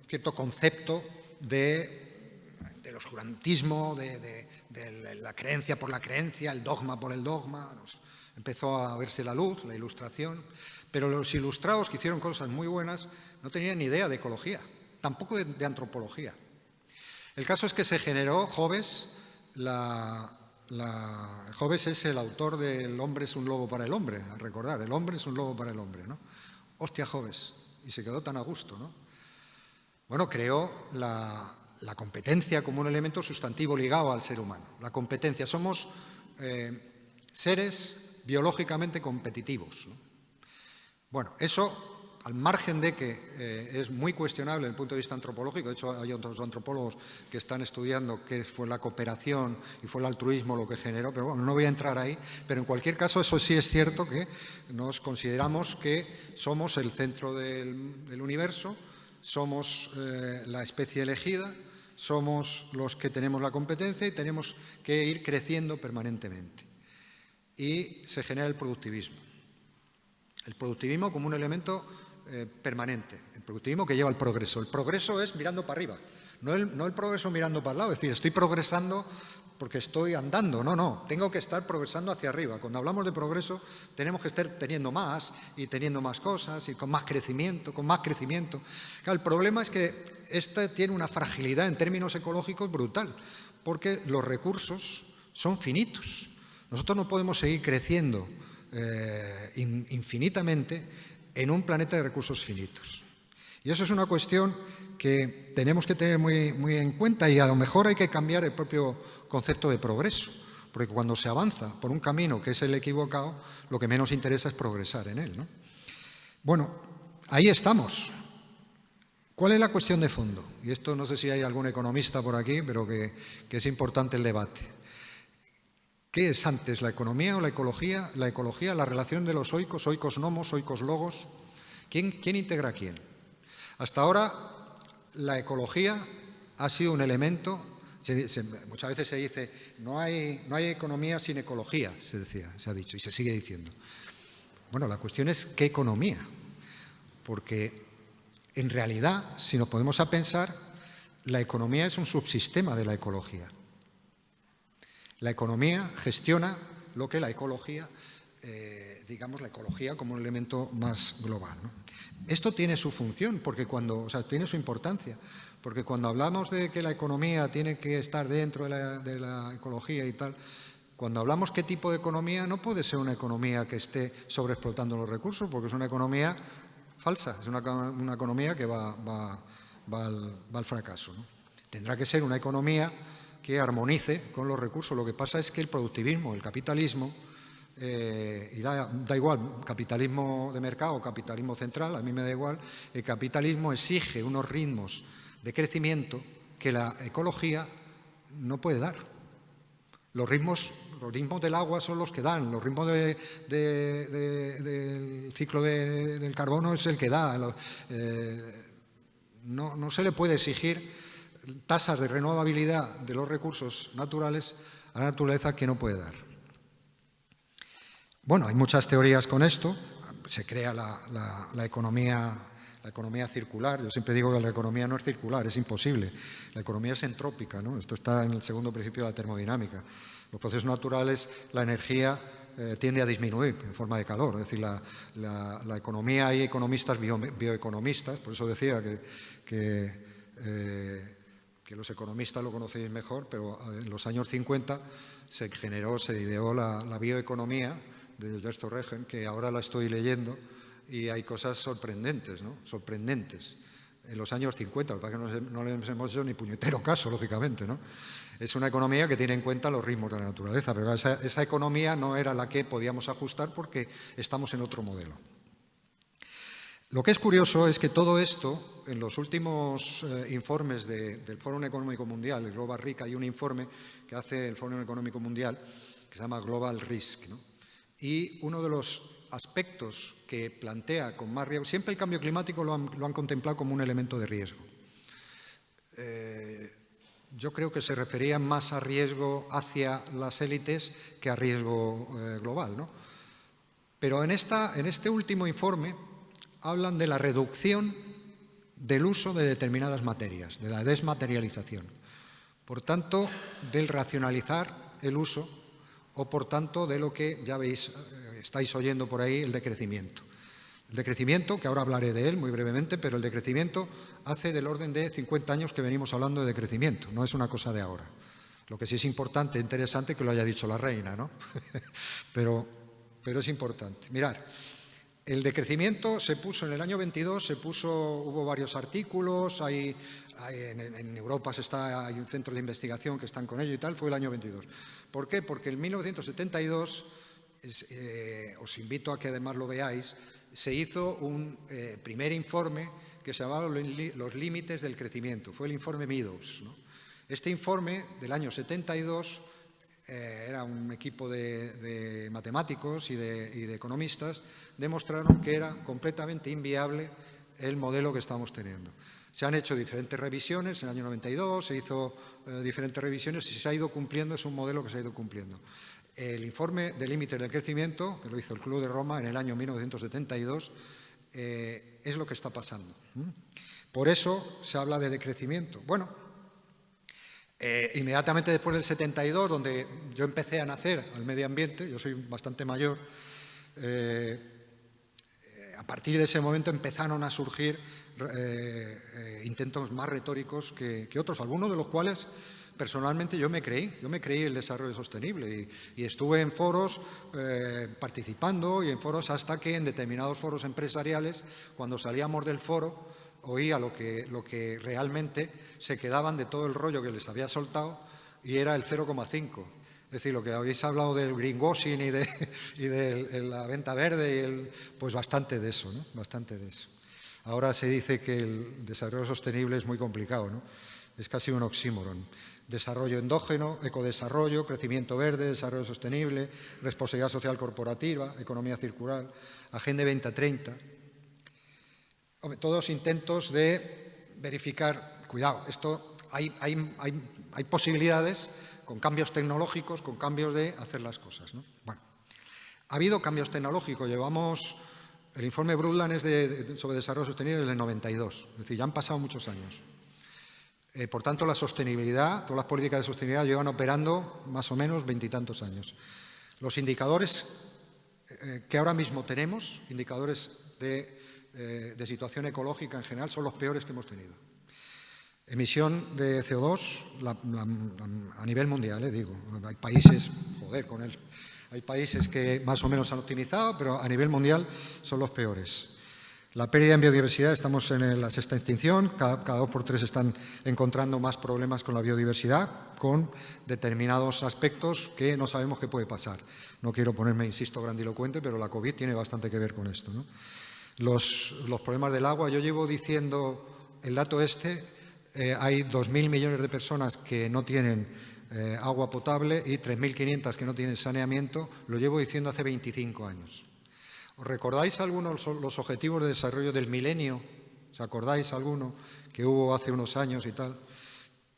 cierto concepto del oscurantismo, de de la creencia por la creencia, el dogma por el dogma. Empezó a verse la luz, la ilustración, pero los ilustrados que hicieron cosas muy buenas no tenían ni idea de ecología, tampoco de antropología. El caso es que se generó Hobbes. Hobbes es el autor de El hombre es un lobo para el hombre, a recordar, el hombre es un lobo para el hombre, ¿no? Hostia, Hobbes, y se quedó tan a gusto, ¿no? Bueno, creó la competencia como un elemento sustantivo ligado al ser humano. La competencia, somos seres biológicamente competitivos, ¿no? Bueno, eso, al margen de que es muy cuestionable desde el punto de vista antropológico, de hecho hay otros antropólogos que están estudiando qué fue la cooperación y fue el altruismo lo que generó, pero bueno, no voy a entrar ahí, pero en cualquier caso eso sí es cierto que nos consideramos que somos el centro del universo, somos la especie elegida, somos los que tenemos la competencia y tenemos que ir creciendo permanentemente. Y se genera el productivismo. El productivismo como un elemento permanente, el productivismo que lleva al progreso. El progreso es mirando para arriba, no el progreso mirando para el lado, es decir, estoy progresando porque estoy andando, no, tengo que estar progresando hacia arriba. Cuando hablamos de progreso tenemos que estar teniendo más y teniendo más cosas y con más crecimiento. Claro, el problema es que esta tiene una fragilidad en términos ecológicos brutal, porque los recursos son finitos. Nosotros no podemos seguir creciendo infinitamente en un planeta de recursos finitos. Y eso es una cuestión que tenemos que tener muy en cuenta, y a lo mejor hay que cambiar el propio concepto de progreso, porque cuando se avanza por un camino que es el equivocado, lo que menos interesa es progresar en él, ¿no? Bueno, ahí estamos. ¿Cuál es la cuestión de fondo? Y esto no sé si hay algún economista por aquí, pero que es importante el debate. ¿Qué es antes, la economía o la ecología? La ecología, la relación de los oikos, oikos nomos, oikos logos. ¿Quién integra a quién? Hasta ahora, la ecología ha sido un elemento, muchas veces se dice, no hay economía sin ecología, se ha dicho y se sigue diciendo. Bueno, la cuestión es ¿qué economía? Porque en realidad, si nos ponemos a pensar, la economía es un subsistema de la ecología. La economía gestiona lo que la ecología, digamos, la ecología como un elemento más global, ¿no? Esto tiene su función, tiene su importancia, porque cuando hablamos de que la economía tiene que estar dentro de la ecología y tal, cuando hablamos qué tipo de economía, no puede ser una economía que esté sobreexplotando los recursos, porque es una economía falsa, es una economía que va al fracaso, ¿no? Tendrá que ser una economía que armonice con los recursos. Lo que pasa es que el productivismo, el capitalismo, y da igual, capitalismo de mercado o capitalismo central, a mí me da igual, el capitalismo exige unos ritmos de crecimiento que la ecología no puede dar. Los ritmos del agua son los que dan, los ritmos del ciclo del carbono es el que da. No se le puede exigir tasas de renovabilidad de los recursos naturales a la naturaleza que no puede dar. Bueno, hay muchas teorías con esto. Se crea la economía circular. Yo siempre digo que la economía no es circular, es imposible. La economía es entrópica, ¿no? Esto está en el segundo principio de la termodinámica. Los procesos naturales, la energía tiende a disminuir en forma de calor. Es decir, la economía, hay economistas bioeconomistas, por eso decía que los economistas lo conocéis mejor, pero en los años 50 se ideó la bioeconomía de Alberto Regen, que ahora la estoy leyendo, y hay cosas sorprendentes, ¿no? Sorprendentes. En los años 50, lo que pasa es que no le hemos hecho ni puñetero caso, lógicamente, ¿no? Es una economía que tiene en cuenta los ritmos de la naturaleza, pero esa economía no era la que podíamos ajustar porque estamos en otro modelo. Lo que es curioso es que todo esto, en los últimos informes del Foro Económico Mundial, el Global RIC, hay un informe que hace el Foro Económico Mundial que se llama Global Risk, ¿no? Y uno de los aspectos que plantea con más riesgo, siempre el cambio climático lo han contemplado como un elemento de riesgo. Yo creo que se refería más a riesgo hacia las élites que a riesgo global, ¿no? Pero en este último informe hablan de la reducción del uso de determinadas materias, de la desmaterialización. por tanto, del racionalizar el uso o, por tanto, de lo que ya veis, estáis oyendo por ahí, el decrecimiento. El decrecimiento, que ahora hablaré de él muy brevemente, pero el decrecimiento hace del orden de 50 años que venimos hablando de decrecimiento, no es una cosa de ahora. Lo que sí es importante e interesante que lo haya dicho la reina, ¿no? pero es importante. Mirad, el decrecimiento se puso en el año 22, hubo varios artículos, en Europa hay un centro de investigación que están con ello y tal, fue el año 22. ¿Por qué? Porque en 1972, os invito a que además lo veáis, se hizo un primer informe que se llamaba Los límites del crecimiento, fue el informe Meadows, ¿no? Este informe del año 72 era un equipo de matemáticos y de economistas, demostraron que era completamente inviable el modelo que estamos teniendo. Se han hecho diferentes revisiones, en el año 92 se hizo diferentes revisiones y se ha ido cumpliendo, es un modelo que se ha ido cumpliendo. El informe de límites del crecimiento, que lo hizo el Club de Roma en el año 1972, es lo que está pasando. Por eso se habla de decrecimiento. Bueno, inmediatamente después del 72, donde yo empecé a nacer al medio ambiente, yo soy bastante mayor, a partir de ese momento empezaron a surgir intentos más retóricos que otros, algunos de los cuales personalmente yo me creí el desarrollo sostenible y estuve en foros participando y en foros hasta que en determinados foros empresariales, cuando salíamos del foro, oía lo que realmente se quedaban de todo el rollo que les había soltado y era el 0,5. Es decir, lo que habéis hablado del greenwashing y de la venta verde, pues bastante de eso, ¿no? Bastante de eso. Ahora se dice que el desarrollo sostenible es muy complicado, ¿no? Es casi un oxímoron. Desarrollo endógeno, ecodesarrollo, crecimiento verde, desarrollo sostenible, responsabilidad social corporativa, economía circular, Agenda 2030. Todos intentos de verificar, cuidado, esto hay posibilidades con cambios tecnológicos, con cambios de hacer las cosas, ¿no? Bueno, ha habido cambios tecnológicos, el informe Brundtland es sobre desarrollo sostenible desde el 92, es decir, ya han pasado muchos años. Por tanto, la sostenibilidad, todas las políticas de sostenibilidad llevan operando más o menos 20 y tantos años. Los indicadores que ahora mismo tenemos, indicadores de situación ecológica en general, son los peores que hemos tenido. Emisión de CO2 a nivel mundial, digo. Hay países, hay países que más o menos han optimizado, pero a nivel mundial son los peores. La pérdida en biodiversidad, estamos en la sexta extinción, cada 2 por 3 están encontrando más problemas con la biodiversidad, con determinados aspectos que no sabemos qué puede pasar. No quiero ponerme, insisto, grandilocuente, pero la COVID tiene bastante que ver con esto, ¿no? Los problemas del agua, yo llevo diciendo el dato hay 2.000 millones de personas que no tienen agua potable y 3.500 que no tienen saneamiento, lo llevo diciendo hace 25 años. ¿Os recordáis algunos los objetivos de desarrollo del milenio? ¿Os acordáis alguno que hubo hace unos años y tal?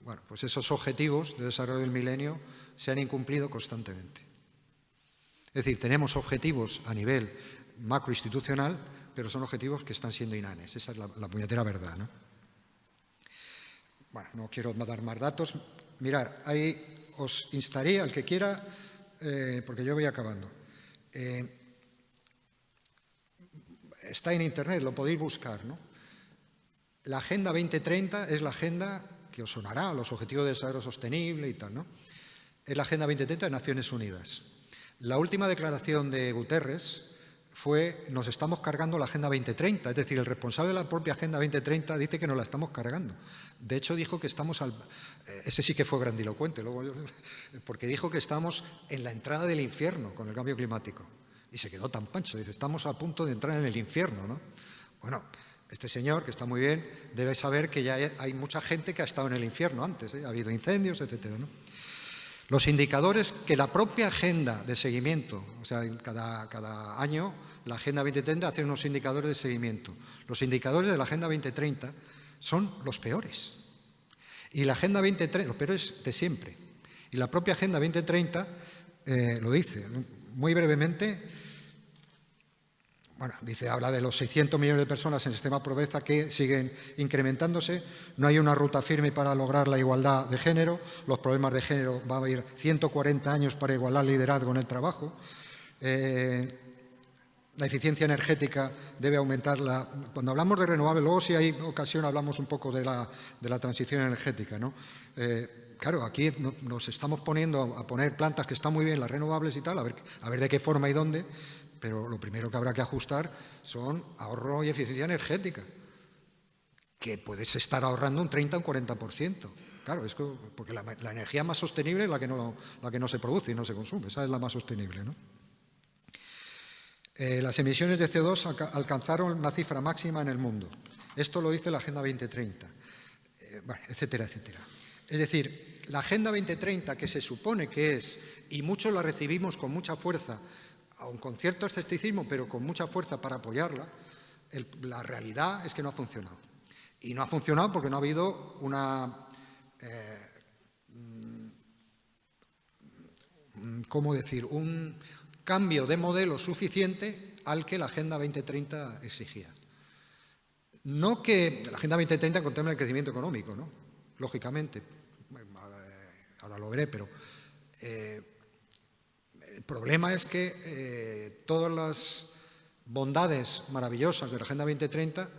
Bueno, pues esos objetivos de desarrollo del milenio se han incumplido constantemente. Es decir, tenemos objetivos a nivel macroinstitucional, pero son objetivos que están siendo inanes. Esa es la puñetera verdad, ¿no? Bueno, no quiero dar más datos. Mirad, ahí os instaría, al que quiera, porque yo voy acabando. Está en Internet, lo podéis buscar, ¿no? La Agenda 2030 es la agenda que os sonará, los Objetivos de Desarrollo Sostenible y tal, ¿no? Es la Agenda 2030 de Naciones Unidas. La última declaración de Guterres fue: nos estamos cargando la Agenda 2030, es decir, el responsable de la propia Agenda 2030 dice que nos la estamos cargando. De hecho, dijo que estamos ese sí que fue grandilocuente, porque dijo que estamos en la entrada del infierno con el cambio climático. Y se quedó tan pancho, dice, estamos a punto de entrar en el infierno, ¿no? Bueno, este señor, que está muy bien, debe saber que ya hay mucha gente que ha estado en el infierno antes, ¿eh? Ha habido incendios, etcétera, ¿no? Los indicadores que la propia agenda de seguimiento, o sea, cada año la Agenda 2030 hace unos indicadores de seguimiento. Los indicadores de la Agenda 2030 son los peores. Y la Agenda 2030, los peores de siempre. Y la propia Agenda 2030 lo dice. Muy brevemente, bueno, habla de los 600 millones de personas en extrema pobreza que siguen incrementándose. No hay una ruta firme para lograr la igualdad de género. Los problemas de género va a haber 140 años para igualar liderazgo en el trabajo. La eficiencia energética debe aumentar. Cuando hablamos de renovables, luego si hay ocasión hablamos un poco de la transición energética, ¿no? Claro, aquí nos estamos poniendo a poner plantas que están muy bien, las renovables y tal, a ver de qué forma y dónde, pero lo primero que habrá que ajustar son ahorro y eficiencia energética, que puedes estar ahorrando un 30 o un 40%. Claro, es porque la energía más sostenible es la que no se produce y no se consume, esa es la más sostenible, ¿no? Las emisiones de CO2 alcanzaron una cifra máxima en el mundo. Esto lo dice la Agenda 2030, bueno, etcétera, etcétera. Es decir, la Agenda 2030, que se supone que es, y muchos la recibimos con mucha fuerza, aun con cierto escepticismo, pero con mucha fuerza para apoyarla, la realidad es que no ha funcionado. Y no ha funcionado porque no ha habido ¿cómo decir?, un cambio de modelo suficiente al que la Agenda 2030 exigía. No que la Agenda 2030 contempla el crecimiento económico, ¿no? Lógicamente, ahora lo veré, pero el problema es que todas las bondades maravillosas de la Agenda 2030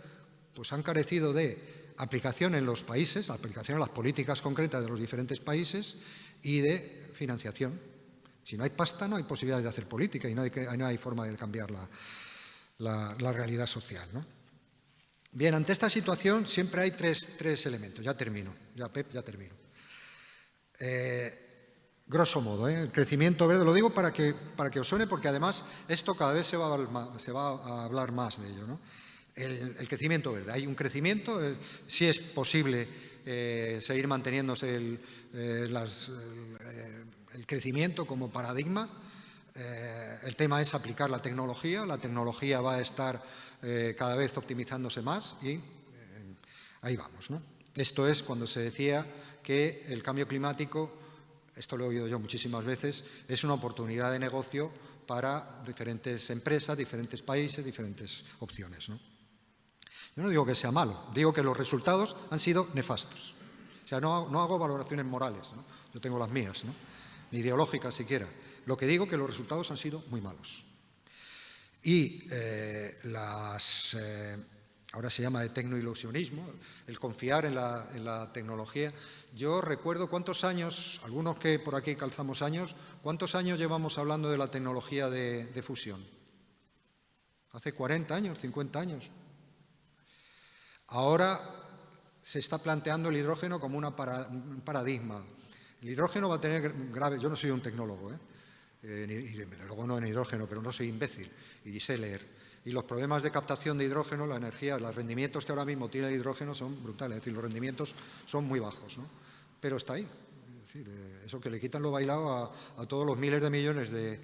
pues han carecido de aplicación en los países, aplicación a las políticas concretas de los diferentes países y de financiación. Si no hay pasta, no hay posibilidad de hacer política y no hay forma de cambiar la realidad social, ¿no? Bien, ante esta situación siempre hay tres elementos. Ya termino, Pep, ya termino. Grosso modo, el crecimiento verde, lo digo para que os suene, porque además esto cada vez se va a hablar más de ello, ¿no? El crecimiento verde. Hay un crecimiento, sí es posible seguir manteniéndose el crecimiento como paradigma. El tema es aplicar la tecnología va a estar cada vez optimizándose más y ahí vamos, ¿no? Esto es cuando se decía que el cambio climático, esto lo he oído yo muchísimas veces, es una oportunidad de negocio para diferentes empresas, diferentes países, diferentes opciones, ¿no? Yo no digo que sea malo, digo que los resultados han sido nefastos. O sea, no hago valoraciones morales, ¿no? Yo tengo las mías, ¿no? Ni ideológicas siquiera. Lo que digo es que los resultados han sido muy malos. Y ahora se llama de tecnoilusionismo, el confiar en la tecnología. Yo recuerdo cuántos años, algunos que por aquí calzamos años, ¿cuántos años llevamos hablando de la tecnología de fusión? Hace 40 años, 50 años. Ahora se está planteando el hidrógeno como un paradigma. El hidrógeno va a tener graves... Yo no soy un tecnólogo, y luego no en hidrógeno, pero no soy imbécil y sé leer. Y los problemas de captación de hidrógeno, la energía, los rendimientos que ahora mismo tiene el hidrógeno son brutales. Es decir, los rendimientos son muy bajos, ¿no? Pero está ahí. Es decir, eso que le quitan lo bailado a todos los miles de millones de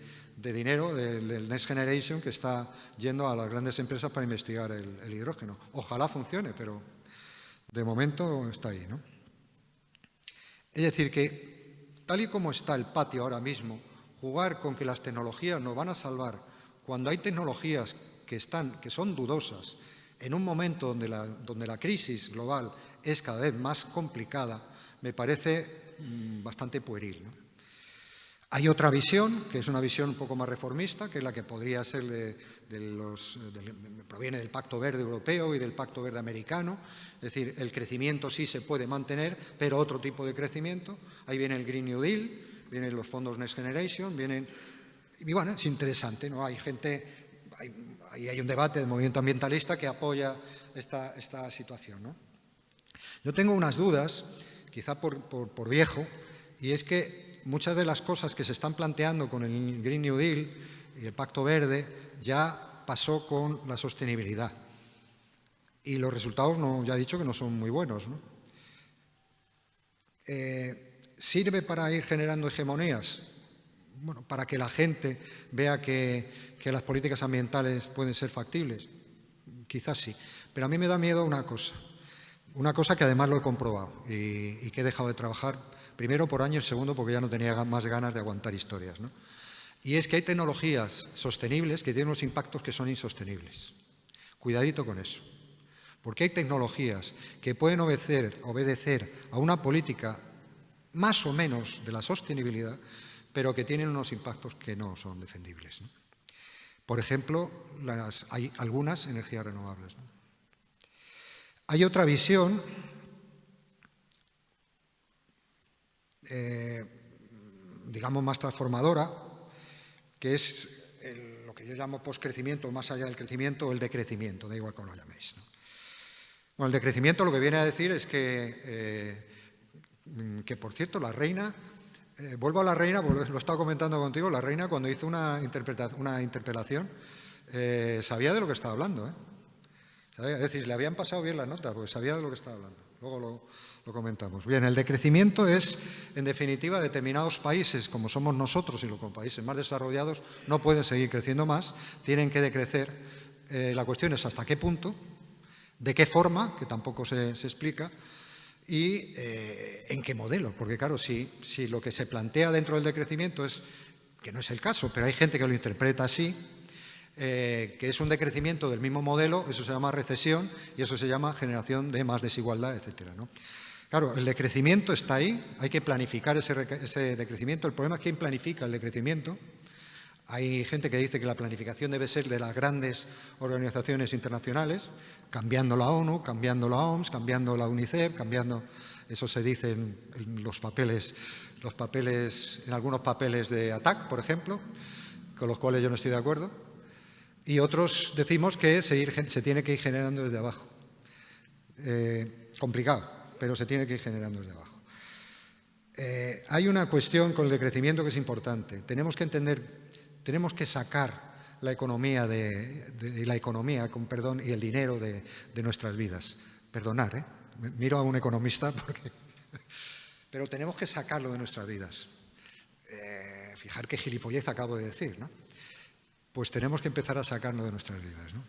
dinero del Next Generation que está yendo a las grandes empresas para investigar el hidrógeno. Ojalá funcione, pero de momento está ahí, ¿no? Es decir, que tal y como está el patio ahora mismo, jugar con que las tecnologías nos van a salvar cuando hay tecnologías que son dudosas, en un momento donde la crisis global es cada vez más complicada, me parece bastante pueril, ¿no? Hay otra visión, que es una visión un poco más reformista, que es la que podría ser proviene del Pacto Verde Europeo y del Pacto Verde Americano. Es decir, el crecimiento sí se puede mantener, pero otro tipo de crecimiento. Ahí viene el Green New Deal, vienen los fondos Next Generation, y bueno, es interesante, ¿no? Hay un debate del movimiento ambientalista que apoya esta situación, ¿no? Yo tengo unas dudas, quizá por viejo, y es que muchas de las cosas que se están planteando con el Green New Deal y el Pacto Verde ya pasó con la sostenibilidad. Y los resultados, ya he dicho que no son muy buenos, ¿no? ¿Sirve para ir generando hegemonías? Bueno, para que la gente vea que las políticas ambientales pueden ser factibles. Quizás sí. Pero a mí me da miedo una cosa que además lo he comprobado y que he dejado de trabajar, primero por años, segundo porque ya no tenía más ganas de aguantar historias, ¿no? Y es que hay tecnologías sostenibles que tienen unos impactos que son insostenibles. Cuidadito con eso. Porque hay tecnologías que pueden obedecer a una política más o menos de la sostenibilidad, pero que tienen unos impactos que no son defendibles, ¿no? Por ejemplo, hay algunas energías renovables, ¿no? Hay otra visión digamos más transformadora, que es lo que yo llamo poscrecimiento, más allá del crecimiento, o el decrecimiento, da igual cómo lo llaméis, ¿no? Bueno, el decrecimiento lo que viene a decir es que por cierto, la reina, vuelvo a la reina, porque lo he estado comentando contigo, la reina cuando hizo una interpelación sabía de lo que estaba hablando, ¿eh? Es decir, le habían pasado bien la nota, porque sabía de lo que estaba hablando. Luego lo comentamos. Bien, el decrecimiento es, en definitiva, determinados países, como somos nosotros y los países más desarrollados, no pueden seguir creciendo más, tienen que decrecer. La cuestión es hasta qué punto, de qué forma, que tampoco se explica, y en qué modelo. Porque, claro, si lo que se plantea dentro del decrecimiento es, que no es el caso, pero hay gente que lo interpreta así, que es un decrecimiento del mismo modelo, eso se llama recesión y eso se llama generación de más desigualdad, etcétera, ¿no? Claro, el decrecimiento está ahí, hay que planificar ese decrecimiento. El problema es quién planifica el decrecimiento. Hay gente que dice que la planificación debe ser de las grandes organizaciones internacionales, cambiando la ONU, cambiando la OMS, cambiando la UNICEF, cambiando, eso se dice en los papeles, en algunos papeles de ATAC, por ejemplo, con los cuales yo no estoy de acuerdo. Y otros decimos que se tiene que ir generando desde abajo. Complicado, pero se tiene que ir generando desde abajo. Hay una cuestión con el decrecimiento que es importante. Tenemos que entender, tenemos que sacar la economía y el dinero de nuestras vidas. Perdonar, miro a un economista porque... Pero tenemos que sacarlo de nuestras vidas. Fijar qué gilipollez acabo de decir, ¿no? Pues tenemos que empezar a sacarlo de nuestras vidas, ¿no?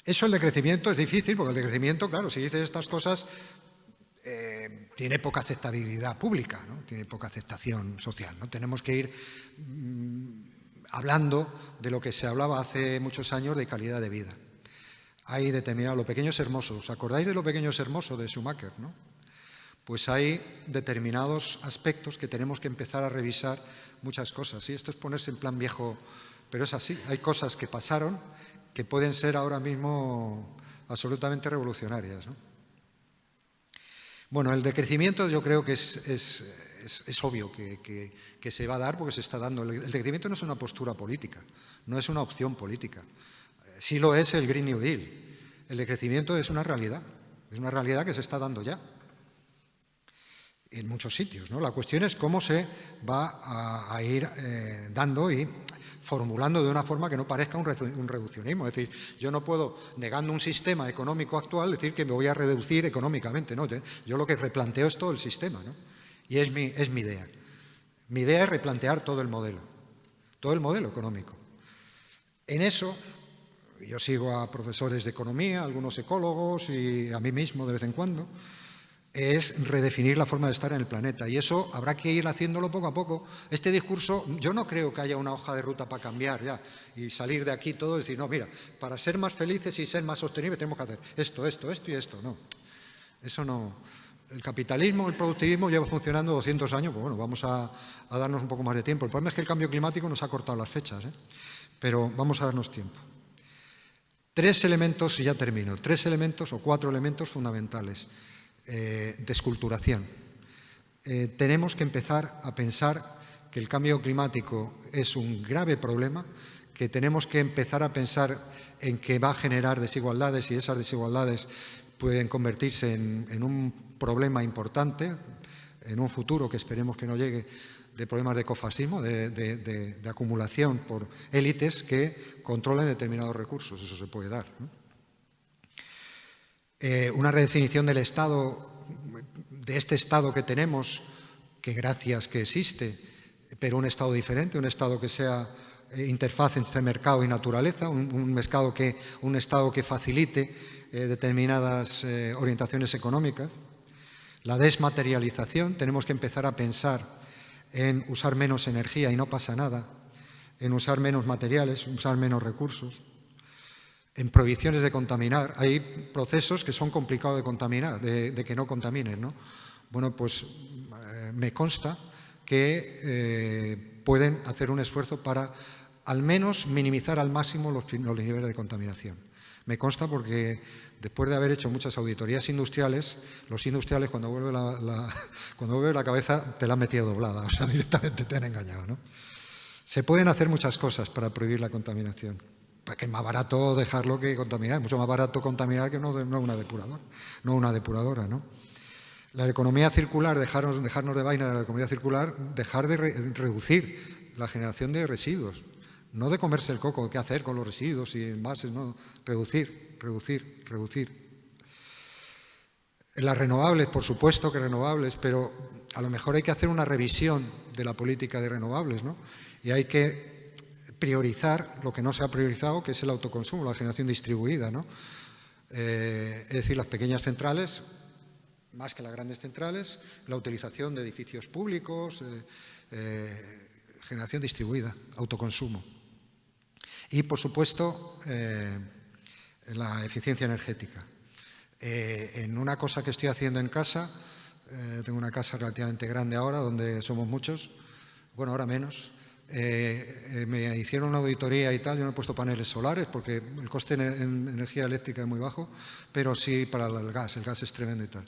Eso, el decrecimiento, es difícil, porque el decrecimiento, claro, si dices estas cosas, tiene poca aceptabilidad pública, ¿no? Tiene poca aceptación social, ¿no? Tenemos que ir hablando de lo que se hablaba hace muchos años de calidad de vida. Hay determinados, lo pequeño es hermoso. ¿Os acordáis de lo pequeño es hermoso de Schumacher, no? Pues hay determinados aspectos que tenemos que empezar a revisar muchas cosas. ¿Sí? Esto es ponerse en plan viejo, pero es así. Hay cosas que pasaron que pueden ser ahora mismo absolutamente revolucionarias, ¿no? Bueno, el decrecimiento yo creo que es obvio que se va a dar porque se está dando. El decrecimiento no es una postura política, no es una opción política. Sí lo es el Green New Deal. El decrecimiento es una realidad que se está dando ya en muchos sitios, ¿no? La cuestión es cómo se va a ir dando y formulando de una forma que no parezca un reduccionismo. Es decir, yo no puedo, negando un sistema económico actual, decir que me voy a reducir económicamente, ¿no? Yo lo que replanteo es todo el sistema, ¿no? Y es mi idea. Mi idea es replantear todo el modelo económico. En eso, yo sigo a profesores de economía, algunos ecólogos y a mí mismo de vez en cuando, es redefinir la forma de estar en el planeta. Y eso habrá que ir haciéndolo poco a poco. Este discurso, yo no creo que haya una hoja de ruta para cambiar ya y salir de aquí todo y decir, no, mira, para ser más felices y ser más sostenibles tenemos que hacer esto y esto. No, eso no. El capitalismo, el productivismo lleva funcionando 200 años, pues bueno, vamos a darnos un poco más de tiempo. El problema es que el cambio climático nos ha cortado las fechas, pero vamos a darnos tiempo. 3 elementos, y ya termino, 3 elementos o 4 elementos fundamentales. Desculturación. Tenemos que empezar a pensar que el cambio climático es un grave problema, que tenemos que empezar a pensar en que va a generar desigualdades y esas desigualdades pueden convertirse en un problema importante en un futuro que esperemos que no llegue, de problemas de ecofascismo, de acumulación por élites que controlen determinados recursos. Eso se puede dar, ¿no? Una redefinición del Estado, de este Estado que tenemos, que gracias que existe, pero un Estado diferente, un Estado que sea interfaz entre mercado y naturaleza, un Estado que facilite determinadas orientaciones económicas. La desmaterialización, tenemos que empezar a pensar en usar menos energía y no pasa nada, en usar menos materiales, usar menos recursos, en prohibiciones de contaminar. Hay procesos que son complicados de contaminar, de que no contaminen, ¿no? Bueno, pues me consta que pueden hacer un esfuerzo para al menos minimizar al máximo los niveles de contaminación. Me consta porque después de haber hecho muchas auditorías industriales, los industriales cuando vuelve la cabeza te la han metido doblada, o sea, directamente te han engañado, ¿no? Se pueden hacer muchas cosas para prohibir la contaminación, porque es más barato dejarlo que contaminar, es mucho más barato contaminar que no una depuradora, ¿no? La economía circular, dejarnos de vaina de la economía circular, dejar de reducir la generación de residuos, no de comerse el coco, qué hacer con los residuos y envases, no, reducir. Las renovables, por supuesto que renovables, pero a lo mejor hay que hacer una revisión de la política de renovables, ¿no? Y hay que priorizar lo que no se ha priorizado, que es el autoconsumo, la generación distribuida, ¿no? Es decir, las pequeñas centrales, más que las grandes centrales, la utilización de edificios públicos, generación distribuida, autoconsumo. Y, por supuesto, la eficiencia energética. En una cosa que estoy haciendo en casa, tengo una casa relativamente grande ahora, donde somos muchos, bueno, ahora menos, me hicieron una auditoría y tal, yo no he puesto paneles solares porque el coste en energía eléctrica es muy bajo, pero sí para el gas es tremendo y tal.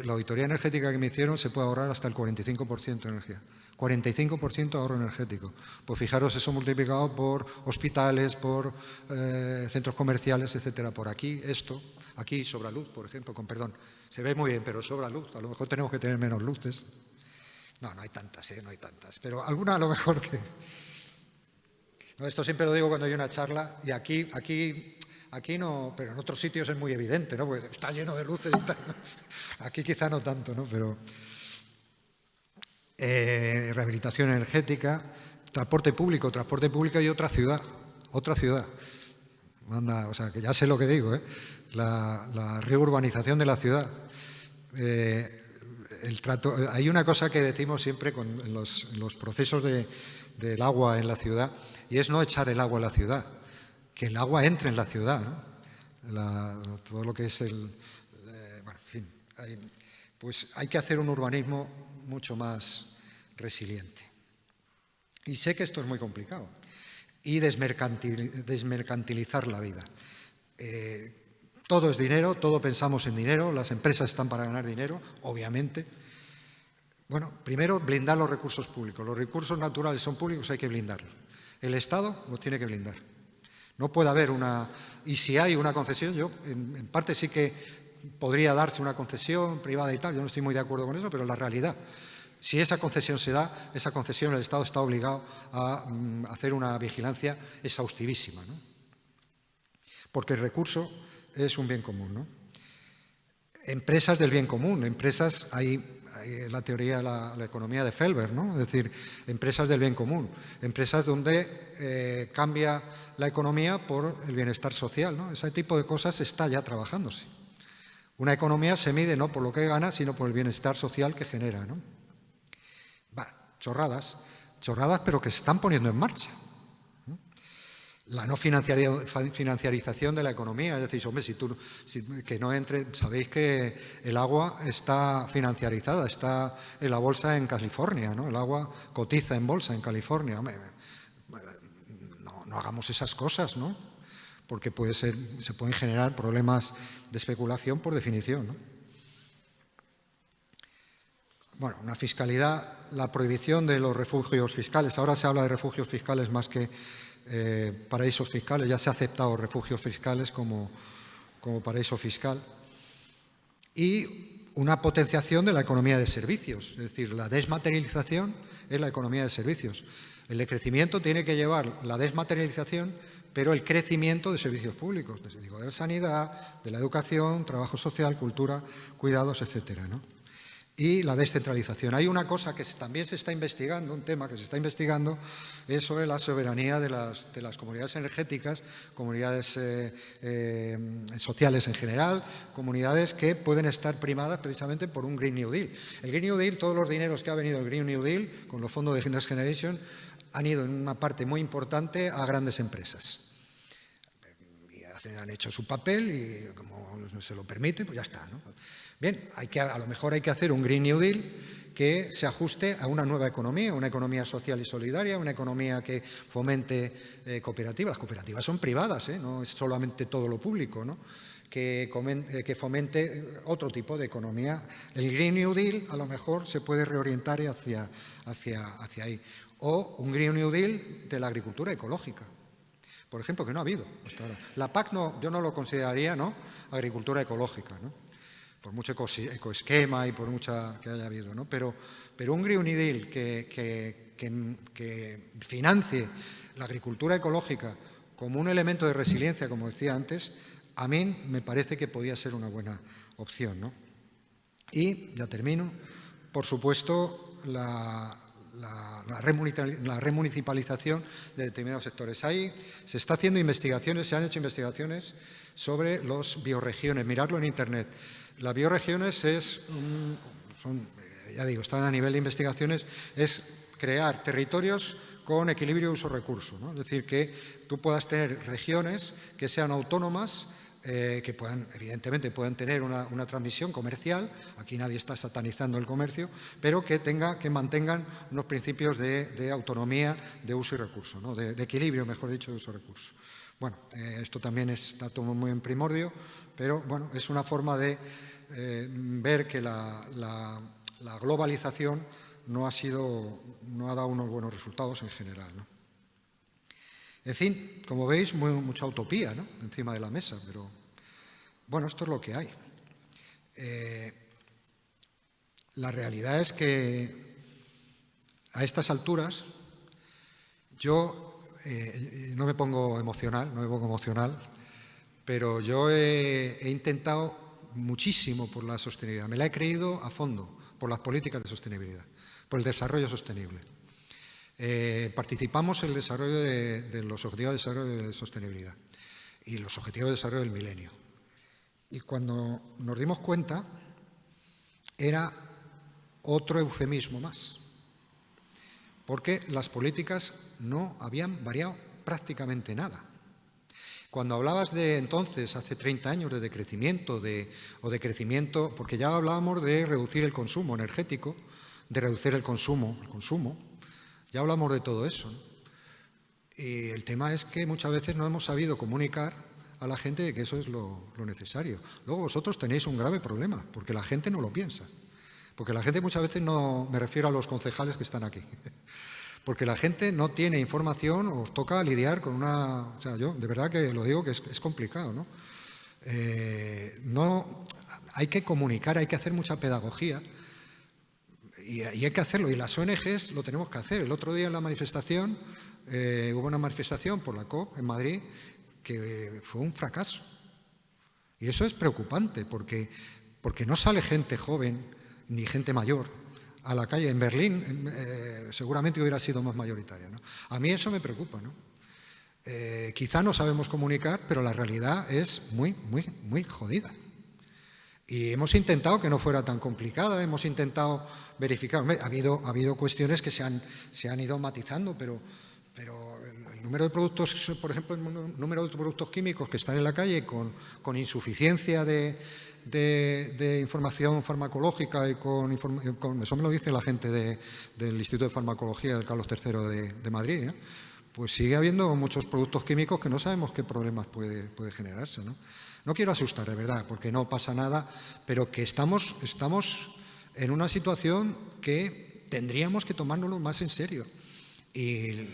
La auditoría energética que me hicieron se puede ahorrar hasta el 45% de energía. 45% ahorro energético. Pues fijaros eso multiplicado por hospitales, por centros comerciales, etcétera. Por aquí, aquí sobra luz, por ejemplo, con perdón. Se ve muy bien, pero sobra luz. A lo mejor tenemos que tener menos luces. No hay tantas, no hay tantas. Pero alguna a lo mejor que... No, esto siempre lo digo cuando hay una charla y aquí no, pero en otros sitios es muy evidente, ¿no? Porque está lleno de luces y tal. Aquí quizá no tanto, ¿no? Pero... rehabilitación energética, transporte público y otra ciudad. O sea, que ya sé lo que digo, ¿eh? La reurbanización de la ciudad. Hay una cosa que decimos siempre en los procesos del agua en la ciudad, y es no echar el agua a la ciudad, que el agua entre en la ciudad, ¿no? Todo lo que es bueno, en fin, pues hay que hacer un urbanismo mucho más resiliente. Y sé que esto es muy complicado. Y desmercantilizar la vida. Todo es dinero, todo pensamos en dinero, las empresas están para ganar dinero, obviamente. Bueno, primero, blindar los recursos públicos. Los recursos naturales son públicos, hay que blindarlos. El Estado los tiene que blindar. No puede haber y si hay una concesión, yo en parte sí que podría darse una concesión privada y tal, yo no estoy muy de acuerdo con eso, pero la realidad, si esa concesión se da, esa concesión el Estado está obligado a hacer una vigilancia exhaustivísima, ¿no? Porque el recurso es un bien común, ¿no? Empresas del bien común, hay la teoría de la economía de Felber, ¿no? Es decir, empresas del bien común, empresas donde cambia la economía por el bienestar social, ¿no? Ese tipo de cosas está ya trabajándose. Una economía se mide no por lo que gana, sino por el bienestar social que genera, ¿no? Chorradas, pero que se están poniendo en marcha. La no financiarización de la economía, es decir, hombre, que no entre, sabéis que el agua está financiarizada, está en la bolsa en California, ¿no? El agua cotiza en bolsa en California. Hombre, no hagamos esas cosas, ¿no? Porque se pueden generar problemas de especulación por definición, ¿no? Bueno, una fiscalidad, la prohibición de los refugios fiscales. Ahora se habla de refugios fiscales más que paraísos fiscales. Ya se ha aceptado refugios fiscales como paraíso fiscal. Y una potenciación de la economía de servicios. Es decir, la desmaterialización es la economía de servicios. El decrecimiento tiene que llevar la desmaterialización, pero el crecimiento de servicios públicos. Digo, de la sanidad, de la educación, trabajo social, cultura, cuidados, etcétera, ¿no? y la descentralización. Hay una cosa que también se está investigando, un tema que se está investigando, es sobre la soberanía de las comunidades energéticas, comunidades sociales en general, comunidades que pueden estar primadas precisamente por un Green New Deal. El Green New Deal, todos los dineros que ha venido el Green New Deal con los fondos de Next Generation han ido en una parte muy importante a grandes empresas. Han hecho su papel y como se lo permite, pues ya está, ¿no? Bien, a lo mejor hay que hacer un Green New Deal que se ajuste a una nueva economía, una economía social y solidaria, una economía que fomente cooperativas. Las cooperativas son privadas, no es solamente todo lo público, ¿no? Que fomente otro tipo de economía. El Green New Deal a lo mejor se puede reorientar hacia ahí. O un Green New Deal de la agricultura ecológica, por ejemplo, que no ha habido hasta ahora. La PAC yo no lo consideraría, ¿no?, agricultura ecológica, ¿no?, por mucho ecoesquema y por mucha que haya habido, ¿no? Pero un Green New Deal que financie la agricultura ecológica como un elemento de resiliencia, como decía antes, a mí me parece que podía ser una buena opción, ¿no? Y, ya termino, por supuesto, la remunicipalización de determinados sectores. Ahí se está haciendo investigaciones, se han hecho investigaciones sobre los bioregiones. Miradlo en Internet. Las bioregiones ya digo, están a nivel de investigaciones, es crear territorios con equilibrio de uso-recurso, ¿no? Es decir, que tú puedas tener regiones que sean autónomas, que evidentemente puedan tener una transmisión comercial, aquí nadie está satanizando el comercio, pero que mantengan unos principios de autonomía de uso y recurso, ¿no?, de equilibrio, mejor dicho, de uso y recurso. Bueno, esto también está todo muy en primordio, pero bueno, es una forma de ver que la globalización no ha dado unos buenos resultados en general, ¿no? En fin, como veis, mucha utopía, ¿no?, encima de la mesa, pero bueno, esto es lo que hay. La realidad es que a estas alturas yo no me pongo emocional, pero yo he intentado muchísimo por la sostenibilidad. Me la he creído a fondo por las políticas de sostenibilidad, por el desarrollo sostenible. Participamos en el desarrollo de los Objetivos de Desarrollo de Sostenibilidad y los Objetivos de Desarrollo del Milenio. Y cuando nos dimos cuenta, era otro eufemismo más, porque las políticas no habían variado prácticamente nada. Cuando hablabas de entonces, hace 30 años, de decrecimiento o de crecimiento, porque ya hablábamos de reducir el consumo energético, de reducir el consumo, ya hablamos de todo eso, ¿no? Y el tema es que muchas veces no hemos sabido comunicar a la gente de que eso es lo necesario. Luego vosotros tenéis un grave problema, porque la gente no lo piensa. Porque la gente muchas veces no, me refiero a los concejales que están aquí, porque la gente no tiene información, os toca lidiar con o sea, yo de verdad que lo digo que es complicado, ¿no? Hay que comunicar, hay que hacer mucha pedagogía y hay que hacerlo, y las ONGs lo tenemos que hacer. El otro día en la manifestación, hubo una manifestación por la COP en Madrid que fue un fracaso. Y eso es preocupante porque no sale gente joven ni gente mayor a la calle. En Berlín seguramente hubiera sido más mayoritaria, ¿no? A mí eso me preocupa, ¿no? Quizá no sabemos comunicar, pero la realidad es muy, muy, muy jodida. Y hemos intentado que no fuera tan complicada, hemos intentado verificar. Ha habido cuestiones que se han ido matizando, pero el número de productos, por ejemplo, el número de productos químicos que están en la calle con insuficiencia de información farmacológica y eso me lo dice la gente del Instituto de Farmacología del Carlos III de Madrid, ¿no? Pues sigue habiendo muchos productos químicos que no sabemos qué problemas puede generarse, ¿no? No quiero asustar, de verdad, porque no pasa nada, pero que estamos en una situación que tendríamos que tomárnoslo más en serio. Y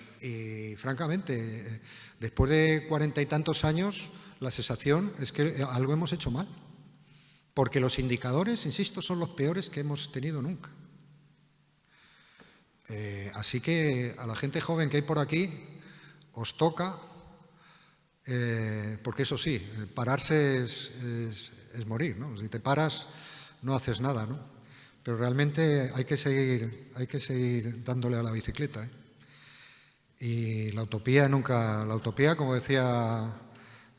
francamente, después de 40 y tantos años, la sensación es que algo hemos hecho mal. Porque los indicadores, insisto, son los peores que hemos tenido nunca. Así que a la gente joven que hay por aquí, os toca, porque eso sí, pararse es morir, ¿no? Si te paras, no haces nada, ¿no? pero realmente hay que seguir dándole a la bicicleta, ¿eh? Y la utopía, como decía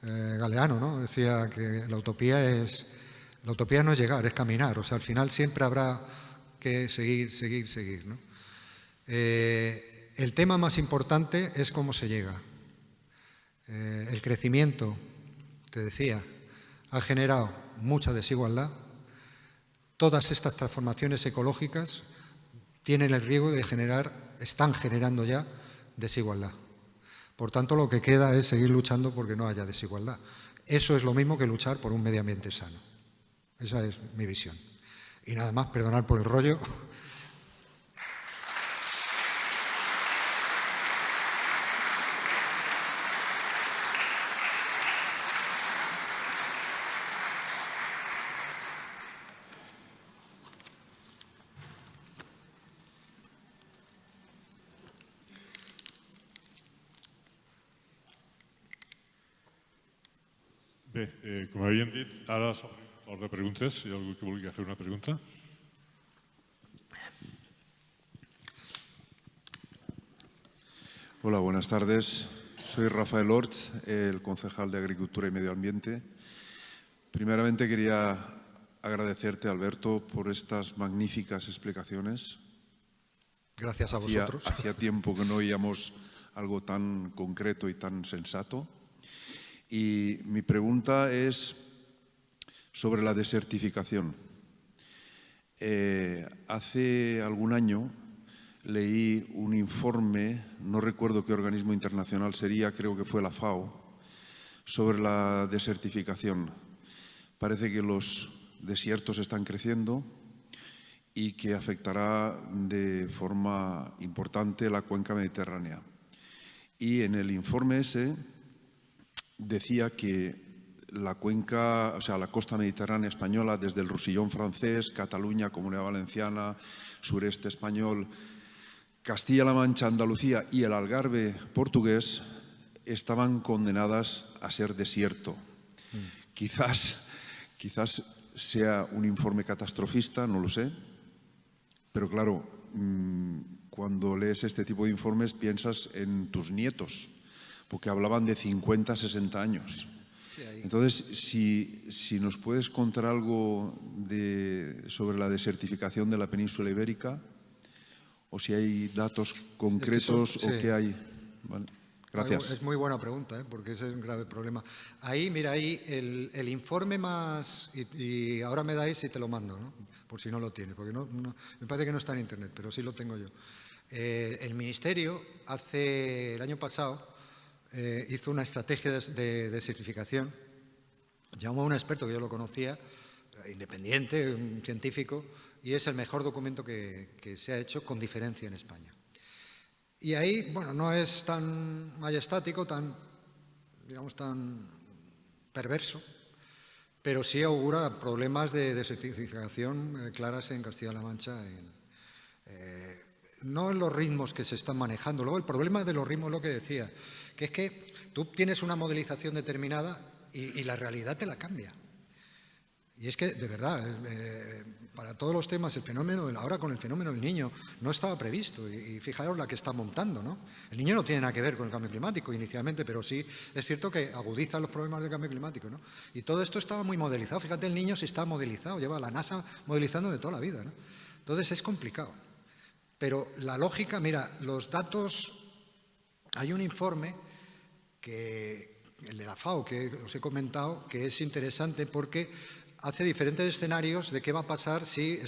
Galeano, ¿no? Decía que la utopía no es llegar, es caminar. O sea, al final siempre habrá que seguir, ¿no? El tema más importante es cómo se llega. El crecimiento, te decía, ha generado mucha desigualdad. Todas estas transformaciones ecológicas tienen el riesgo de están generando ya desigualdad. Por tanto, lo que queda es seguir luchando porque no haya desigualdad. Eso es lo mismo que luchar por un medio ambiente sano. Esa es mi visión. Y nada más, perdonar por el rollo. Bé, com havíem dit, ara som hora de preguntes. Si hi ha algú que vulgui fer una pregunta. Hola, buenas tardes. Soy Rafael Orts, el concejal de Agricultura y Medio Ambiente. Primeramente quería agradecerte, Alberto, por estas magníficas explicaciones. Gracias a vosotros. Hacía tiempo que no oíamos algo tan concreto y tan sensato. Y mi pregunta es sobre la desertificación. Hace algún año leí un informe, no recuerdo qué organismo internacional sería, creo que fue la FAO, sobre la desertificación. Parece que los desiertos están creciendo y que afectará de forma importante la cuenca mediterránea. Y en el informe ese decía que la cuenca, o sea, la costa mediterránea española, desde el Roussillon francés, Cataluña, Comunidad Valenciana, sureste español, Castilla-La Mancha, Andalucía y el Algarve portugués, estaban condenadas a ser desierto. Quizás sea un informe catastrofista, no lo sé, pero claro, cuando lees este tipo de informes piensas en tus nietos, porque hablaban de 50, 60 años. Entonces, si nos puedes contar algo sobre la desertificación de la península ibérica, o si hay datos concretos o qué hay. Vale. Gracias. Es muy buena pregunta, porque ese es un grave problema. Ahí, mira, el informe más, y ahora me dais y te lo mando, ¿no? Por si no lo tienes, porque me parece que no está en internet, pero sí lo tengo yo. El Ministerio el año pasado hizo una estrategia de desertificación, llamó a un experto que yo lo conocía, independiente, un científico, y es el mejor documento que se ha hecho con diferencia en España. Y ahí, bueno, no es tan majestático, tan perverso, pero sí augura problemas de desertificación claras en Castilla-La Mancha, no en los ritmos que se están manejando. Luego, el problema de los ritmos es lo que decía, que es que tú tienes una modelización determinada y la realidad te la cambia. Y es que, de verdad, para todos los temas, ahora con el fenómeno del Niño, no estaba previsto. Y fijaros la que está montando, ¿no? El Niño no tiene nada que ver con el cambio climático inicialmente, pero sí es cierto que agudiza los problemas del cambio climático, ¿no? Y todo esto estaba muy modelizado. Fíjate, el Niño sí está modelizado, lleva la NASA modelizando de toda la vida, ¿no? Entonces es complicado. Pero la lógica, mira, los datos, hay un informe el de la FAO que os he comentado, que es interesante porque hace diferentes escenarios de qué va a pasar si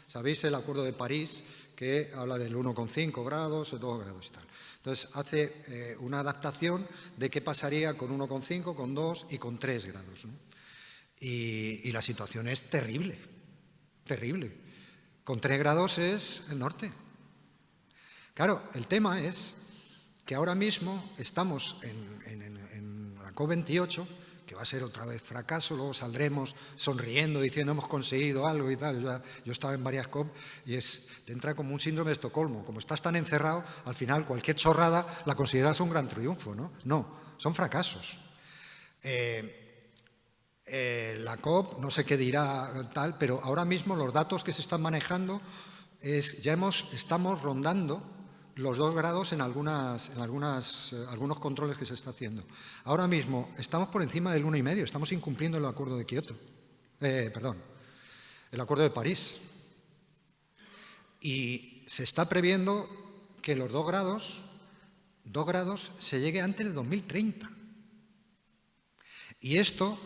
sabéis el Acuerdo de París, que habla del 1,5 grados o 2 grados y tal. Entonces hace una adaptación de qué pasaría con 1,5, con 2 y con 3 grados, ¿no? Y la situación es terrible, terrible. Con 3 grados es el norte. Claro, el tema es que ahora mismo estamos en la COP28, que va a ser otra vez fracaso, luego saldremos sonriendo, diciendo hemos conseguido algo y tal. Yo estaba en varias COP y te entra como un síndrome de Estocolmo. Como estás tan encerrado, al final cualquier chorrada la consideras un gran triunfo, ¿no? No, son fracasos. La COP, no sé qué dirá tal, pero ahora mismo los datos que se están manejando estamos rondando los 2 grados en algunos controles que se está haciendo. Ahora mismo estamos por encima del 1,5, estamos incumpliendo el acuerdo de Kioto, el acuerdo de París. Y se está previendo que los 2 grados se llegue antes de 2030. Y esto,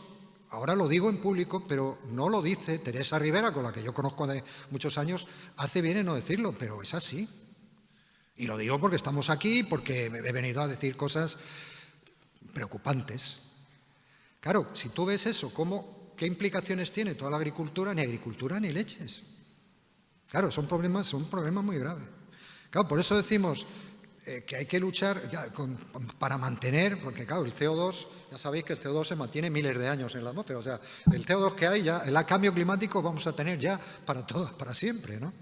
ahora lo digo en público, pero no lo dice Teresa Rivera, con la que yo conozco de muchos años, hace bien en no decirlo, pero es así. Y lo digo porque estamos aquí, porque he venido a decir cosas preocupantes. Claro, si tú ves eso, ¿qué implicaciones tiene toda la agricultura? Ni agricultura ni leches. Claro, son problemas muy graves. Claro, por eso decimos que hay que luchar para mantener, porque claro, el CO2, ya sabéis que el CO2 se mantiene miles de años en la atmósfera, o sea, el CO2 que hay ya, el cambio climático vamos a tener ya para siempre, ¿no?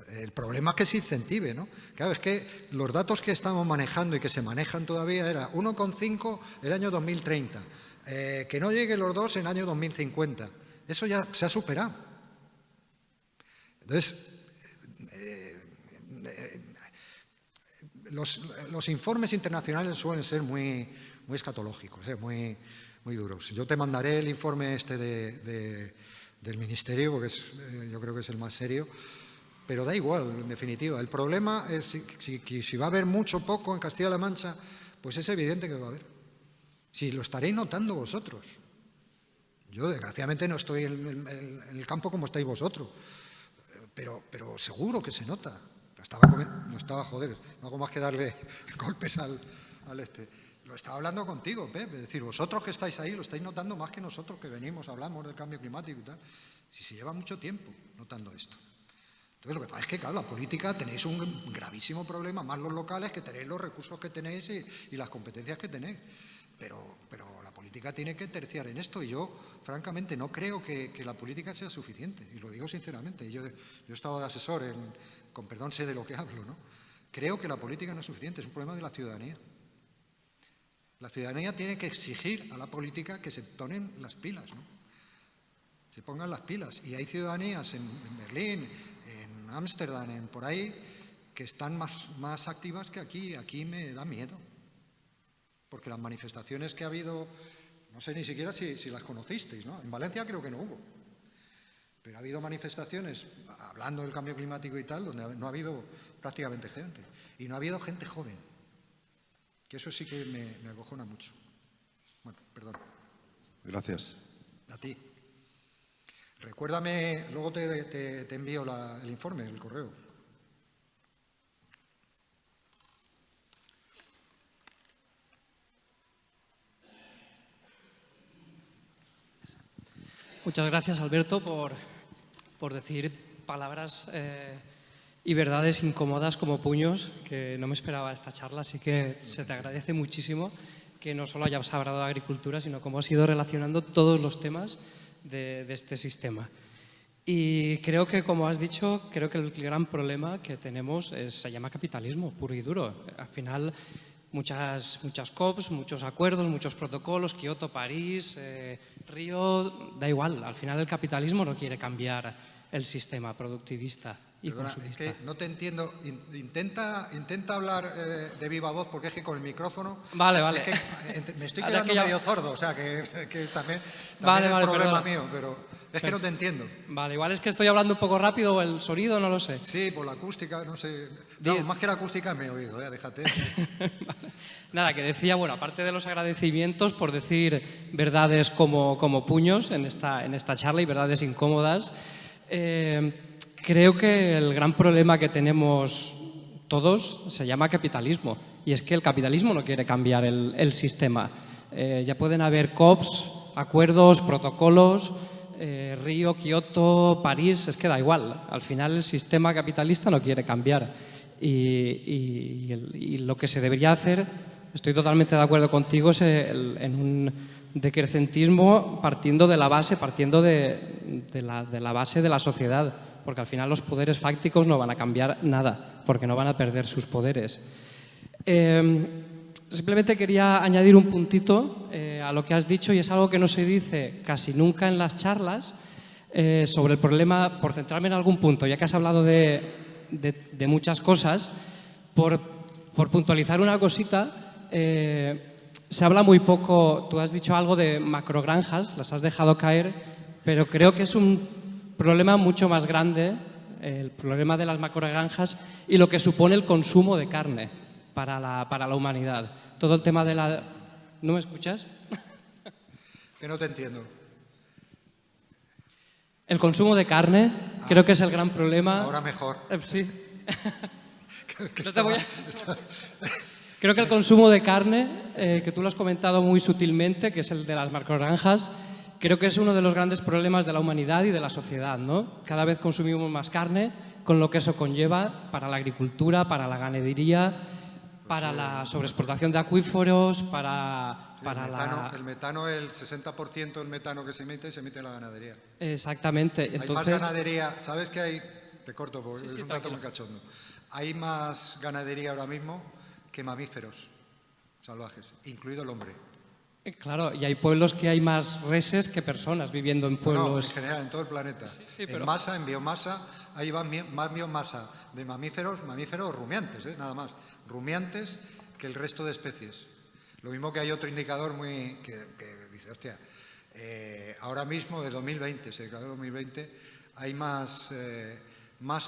El problema es que se incentive, ¿no? Claro, es que los datos que estamos manejando y que se manejan todavía era 1,5 el año 2030, que no lleguen los 2 en el año 2050. Eso ya se ha superado. Entonces, los informes internacionales suelen ser muy escatológicos, muy duros. Yo te mandaré el informe del Ministerio, porque yo creo que es el más serio, pero da igual, en definitiva. El problema es si va a haber mucho o poco en Castilla-La Mancha, pues es evidente que va a haber. Si lo estaréis notando vosotros. Yo, desgraciadamente, no estoy en el campo como estáis vosotros, pero seguro que se nota. No hago más que darle golpes al este. Lo estaba hablando contigo, Pep, es decir, vosotros que estáis ahí lo estáis notando más que nosotros que venimos, hablamos del cambio climático y tal. Si se lleva mucho tiempo notando esto. Entonces, lo que pasa es que, claro, la política tenéis un gravísimo problema, más los locales, que tenéis los recursos que tenéis y las competencias que tenéis. Pero la política tiene que terciar en esto y yo, francamente, no creo que la política sea suficiente. Y lo digo sinceramente. Yo he estado de asesor, con perdón sé de lo que hablo, ¿no? Creo que la política no es suficiente, es un problema de la ciudadanía. La ciudadanía tiene que exigir a la política que se ponen las pilas, ¿no? Se pongan las pilas. Y hay ciudadanías en Berlín, en Ámsterdam, por ahí, que están más activas que aquí. Aquí me da miedo. Porque las manifestaciones que ha habido, no sé ni siquiera si las conocisteis, ¿no? En Valencia creo que no hubo. Pero ha habido manifestaciones, hablando del cambio climático y tal, donde no ha habido prácticamente gente. Y no ha habido gente joven. Que eso sí que me acojona mucho. Bueno, perdón. Gracias. A ti. Recuérdame, luego te envío el informe, el correo. Muchas gracias, Alberto, por decir palabras y verdades incómodas como puños, que no me esperaba esta charla, así que se te agradece muchísimo que no solo hayas hablado de agricultura, sino cómo has ido relacionando todos los temas de este sistema. Y creo que, como has dicho, creo que el gran problema que tenemos se llama capitalismo puro y duro. Al final, muchas COPs, muchos acuerdos, muchos protocolos, Kioto, París, Río, da igual. Al final el capitalismo no quiere cambiar el sistema productivista y consumista. Es que no te entiendo. Intenta hablar de viva voz, porque es que con el micrófono... Vale. Es que me estoy quedando medio sordo, o sea, que también es problema mío, pero es que no te entiendo. Vale, igual es que estoy hablando un poco rápido o el sonido, no lo sé. Sí, por la acústica, no sé. No, más que la acústica me he oído, déjate. Nada, que decía, bueno, aparte de los agradecimientos por decir verdades como puños en esta charla y verdades incómodas, creo que el gran problema que tenemos todos se llama capitalismo, y es que el capitalismo no quiere cambiar el sistema. Ya pueden haber COPs, acuerdos, protocolos, Río, Kioto, París, es que da igual. Al final el sistema capitalista no quiere cambiar y lo que se debería hacer, estoy totalmente de acuerdo contigo, es en un decrecentismo partiendo de la base, de la base de la sociedad, porque al final los poderes fácticos no van a cambiar nada, porque no van a perder sus poderes. simplemente quería añadir un puntito a lo que has dicho, y es algo que no se dice casi nunca en las charlas sobre el problema, por centrarme en algún punto, ya que has hablado de muchas cosas, por puntualizar una cosita. Se habla muy poco, tú has dicho algo de macrogranjas, las has dejado caer, pero creo que es un problema mucho más grande, el problema de las macrogranjas y lo que supone el consumo de carne para la humanidad. Todo el tema de la... ¿No me escuchas? Que no te entiendo. El consumo de carne creo que es el gran problema. Ahora mejor. Sí. Que No te voy a- estaba- Creo que el consumo de carne, que tú lo has comentado muy sutilmente, que es el de las macrogranjas, creo que es uno de los grandes problemas de la humanidad y de la sociedad, ¿no? Cada vez consumimos más carne, con lo que eso conlleva para la agricultura, para la ganadería, para la sobreexplotación de acuíferos, para el metano, el 60% del metano que se emite en la ganadería. Exactamente. Hay más Entonces, ganadería, ¿sabes que hay? Te corto porque Sí, es sí, un dato tranquilo. muy cachondo. Hay más ganadería ahora mismo que mamíferos salvajes, incluido el hombre. claro, y hay pueblos que hay más reses que personas viviendo en No, en pueblos. general, en todo el planeta. sí, En pero- masa, en biomasa, ahí va más biomasa de mamíferos rumiantes, nada más, rumiantes que el resto de especies. Lo mismo que hay otro indicador que dice, hostia, ahora mismo de 2020, se declaró 2020, hay más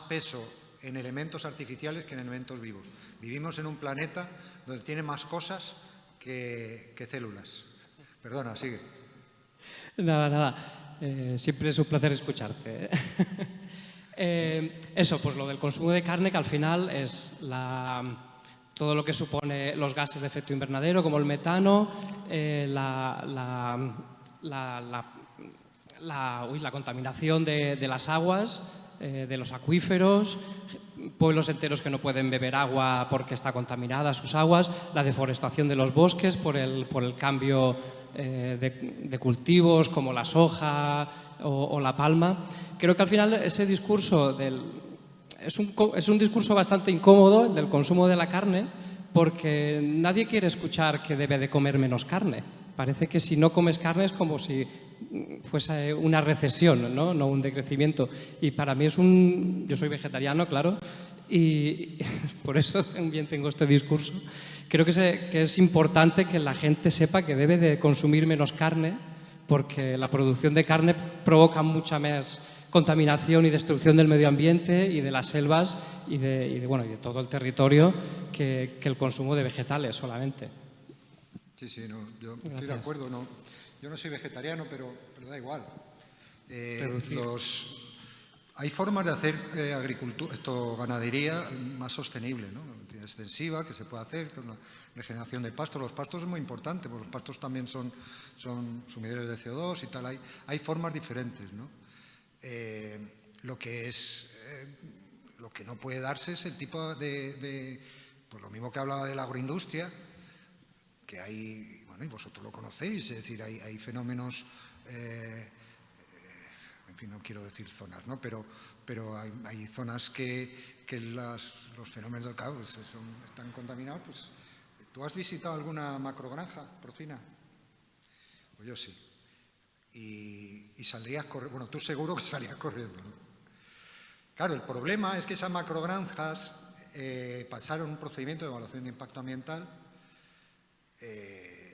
peso en elementos artificiales que en elementos vivos. Vivimos en un planeta donde tiene más cosas que células. Perdona, sigue. Nada. Siempre es un placer escucharte. Eso, pues lo del consumo de carne, que al final es todo lo que supone los gases de efecto invernadero, como el metano, la contaminación de las aguas, de los acuíferos, pueblos enteros que no pueden beber agua porque está contaminada sus aguas, la deforestación de los bosques por el cambio de cultivos como la soja o la palma. Creo que al final ese discurso es un discurso bastante incómodo, el del consumo de la carne, porque nadie quiere escuchar que debe de comer menos carne. Parece que si no comes carne es como si fuese una recesión, ¿no? No un decrecimiento. Y para mí yo soy vegetariano, claro, y por eso también tengo este discurso. Creo que es importante que la gente sepa que debe de consumir menos carne, porque la producción de carne provoca mucha más contaminación y destrucción del medio ambiente y de las selvas y de todo el territorio que el consumo de vegetales solamente. Sí, no, yo estoy de acuerdo. No, yo no soy vegetariano, pero da igual. Hay formas de hacer ganadería más sostenible, ¿no? Extensiva, que se puede hacer con la regeneración de pastos. Los pastos es muy importante, porque los pastos también son sumidores de CO2 y tal. Hay formas diferentes, ¿no? Lo que no puede darse es el tipo pues lo mismo que hablaba de la agroindustria, que hay, bueno, y vosotros lo conocéis, es decir, hay fenómenos, en fin, no quiero decir zonas, ¿no? Pero hay zonas que los fenómenos, claro, pues están contaminados. Pues, ¿tú has visitado alguna macrogranja porcina? Pues yo sí. Y saldrías corriendo, bueno, tú seguro que salías corriendo, ¿no? Claro, el problema es que esas macrogranjas pasaron un procedimiento de evaluación de impacto ambiental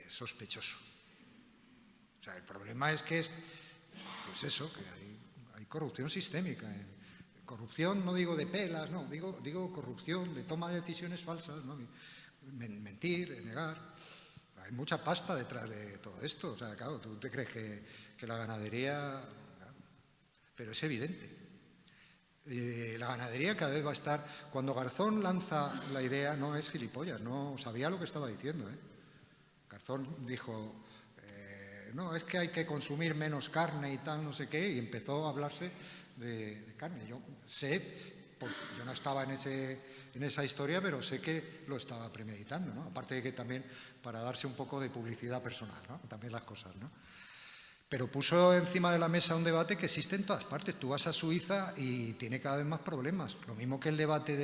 sospechoso. O sea, el problema es que pues eso, que hay corrupción sistémica. Corrupción no digo de pelas, no, digo corrupción de toma de decisiones falsas, ¿no? Mentir, negar. Hay mucha pasta detrás de todo esto. O sea, claro, tú te crees que la ganadería... Pero es evidente. La ganadería cada vez va a estar... Cuando Garzón lanza la idea, no es gilipollas, no sabía lo que estaba diciendo, ¿eh? Garzón dijo, no, es que hay que consumir menos carne y tal, no sé qué, y empezó a hablarse de carne. Yo sé, yo no estaba en esa historia, pero sé que lo estaba premeditando, ¿no? Aparte de que también para darse un poco de publicidad personal, ¿no? También las cosas, ¿no? Pero puso encima de la mesa un debate que existe en todas partes. Tú vas a Suiza y tiene cada vez más problemas. Lo mismo que el debate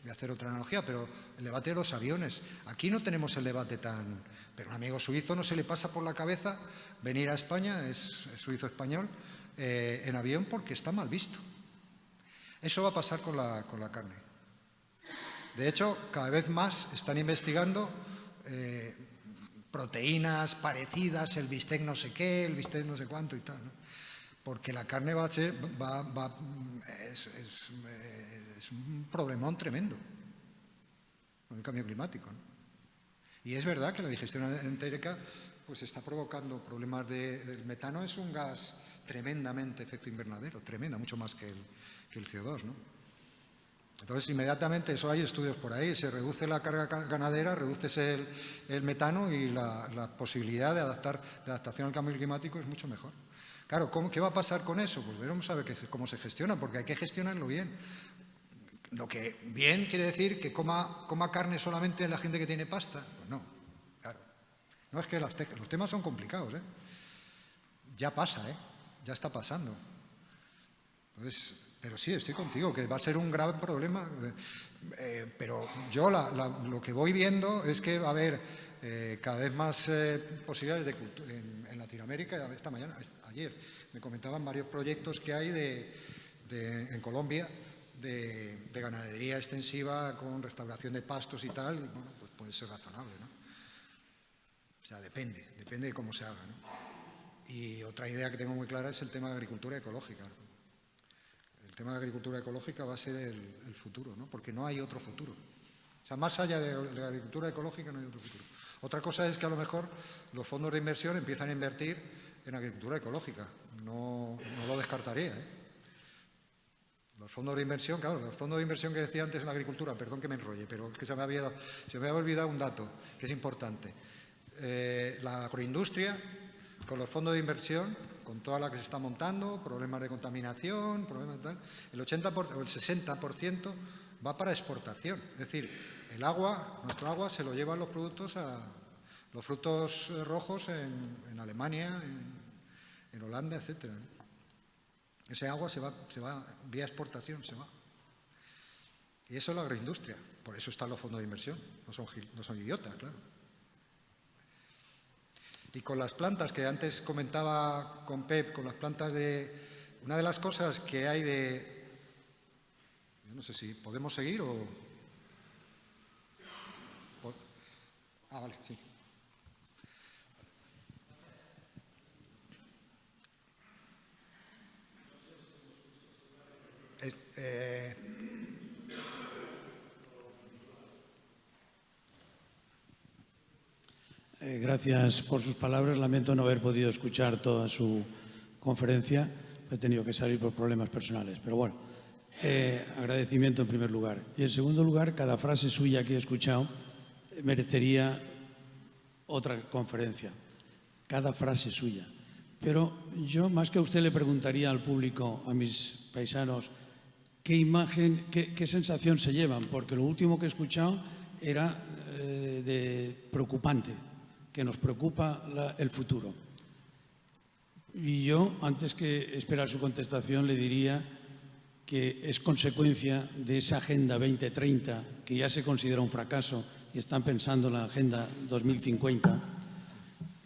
voy a hacer otra analogía, pero el debate de los aviones. Aquí no tenemos el debate tan... Pero a un amigo suizo no se le pasa por la cabeza venir a España, es suizo-español, en avión porque está mal visto. Eso va a pasar con la carne. De hecho, cada vez más están investigando proteínas parecidas, el bistec no sé qué, el bistec no sé cuánto y tal, ¿no? Porque la carne es un problemón tremendo con el cambio climático, ¿no? Y es verdad que la digestión entérica pues está provocando problemas del metano. Es un gas tremendamente efecto invernadero, tremenda, mucho más que el CO2, ¿no? Entonces, inmediatamente, eso hay estudios por ahí, se reduce la carga ganadera, reduces el metano y la posibilidad de adaptación al cambio climático es mucho mejor. Claro, ¿qué va a pasar con eso? Pues veremos a ver cómo se gestiona, porque hay que gestionarlo bien. Lo que bien quiere decir que coma carne solamente la gente que tiene pasta. Pues no, claro. No, es que los temas son complicados, ¿eh? Ya pasa, ¿eh? Ya está pasando. Entonces, pero sí, estoy contigo, que va a ser un gran problema. Pero yo lo que voy viendo es que va a haber cada vez más posibilidades de cultura en Latinoamérica. Ayer me comentaban varios proyectos que hay en Colombia de ganadería extensiva con restauración de pastos y tal. Y bueno, pues puede ser razonable, ¿no? O sea, depende de cómo se haga, ¿no? Y otra idea que tengo muy clara es el tema de agricultura ecológica. El tema de agricultura ecológica va a ser el futuro, ¿no? Porque no hay otro futuro. O sea, más allá de la agricultura ecológica no hay otro futuro. Otra cosa es que a lo mejor los fondos de inversión empiezan a invertir en agricultura ecológica. No lo descartaría, ¿eh? Los fondos de inversión, claro, los fondos de inversión que decía antes en la agricultura, perdón que me enrolle, pero es que se me había olvidado un dato que es importante. La agroindustria, con los fondos de inversión, con toda la que se está montando, problemas de contaminación, problemas de tal, el 80% o el 60% va para exportación. Es decir, nuestro agua se lo llevan los frutos rojos en Alemania, en Holanda, etcétera, ¿no? Ese agua se va vía exportación, se va. Y eso es la agroindustria. Por eso están los fondos de inversión. No son idiotas, claro. Y con las plantas que antes comentaba con Pep, con las plantas una de las cosas que hay yo no sé si podemos seguir o... vale, sí. Gracias por sus palabras. Lamento no haber podido escuchar toda su conferencia. He tenido que salir por problemas personales. Pero bueno, agradecimiento en primer lugar. Y en segundo lugar, cada frase suya que he escuchado merecería otra conferencia. Cada frase suya. Pero yo, más que a usted, le preguntaría al público, a mis paisanos, qué imagen, qué sensación se llevan, porque lo último que he escuchado era preocupante, que nos preocupa el futuro. Y yo, antes que esperar su contestación, le diría que es consecuencia de esa Agenda 2030, que ya se considera un fracaso y están pensando en la Agenda 2050,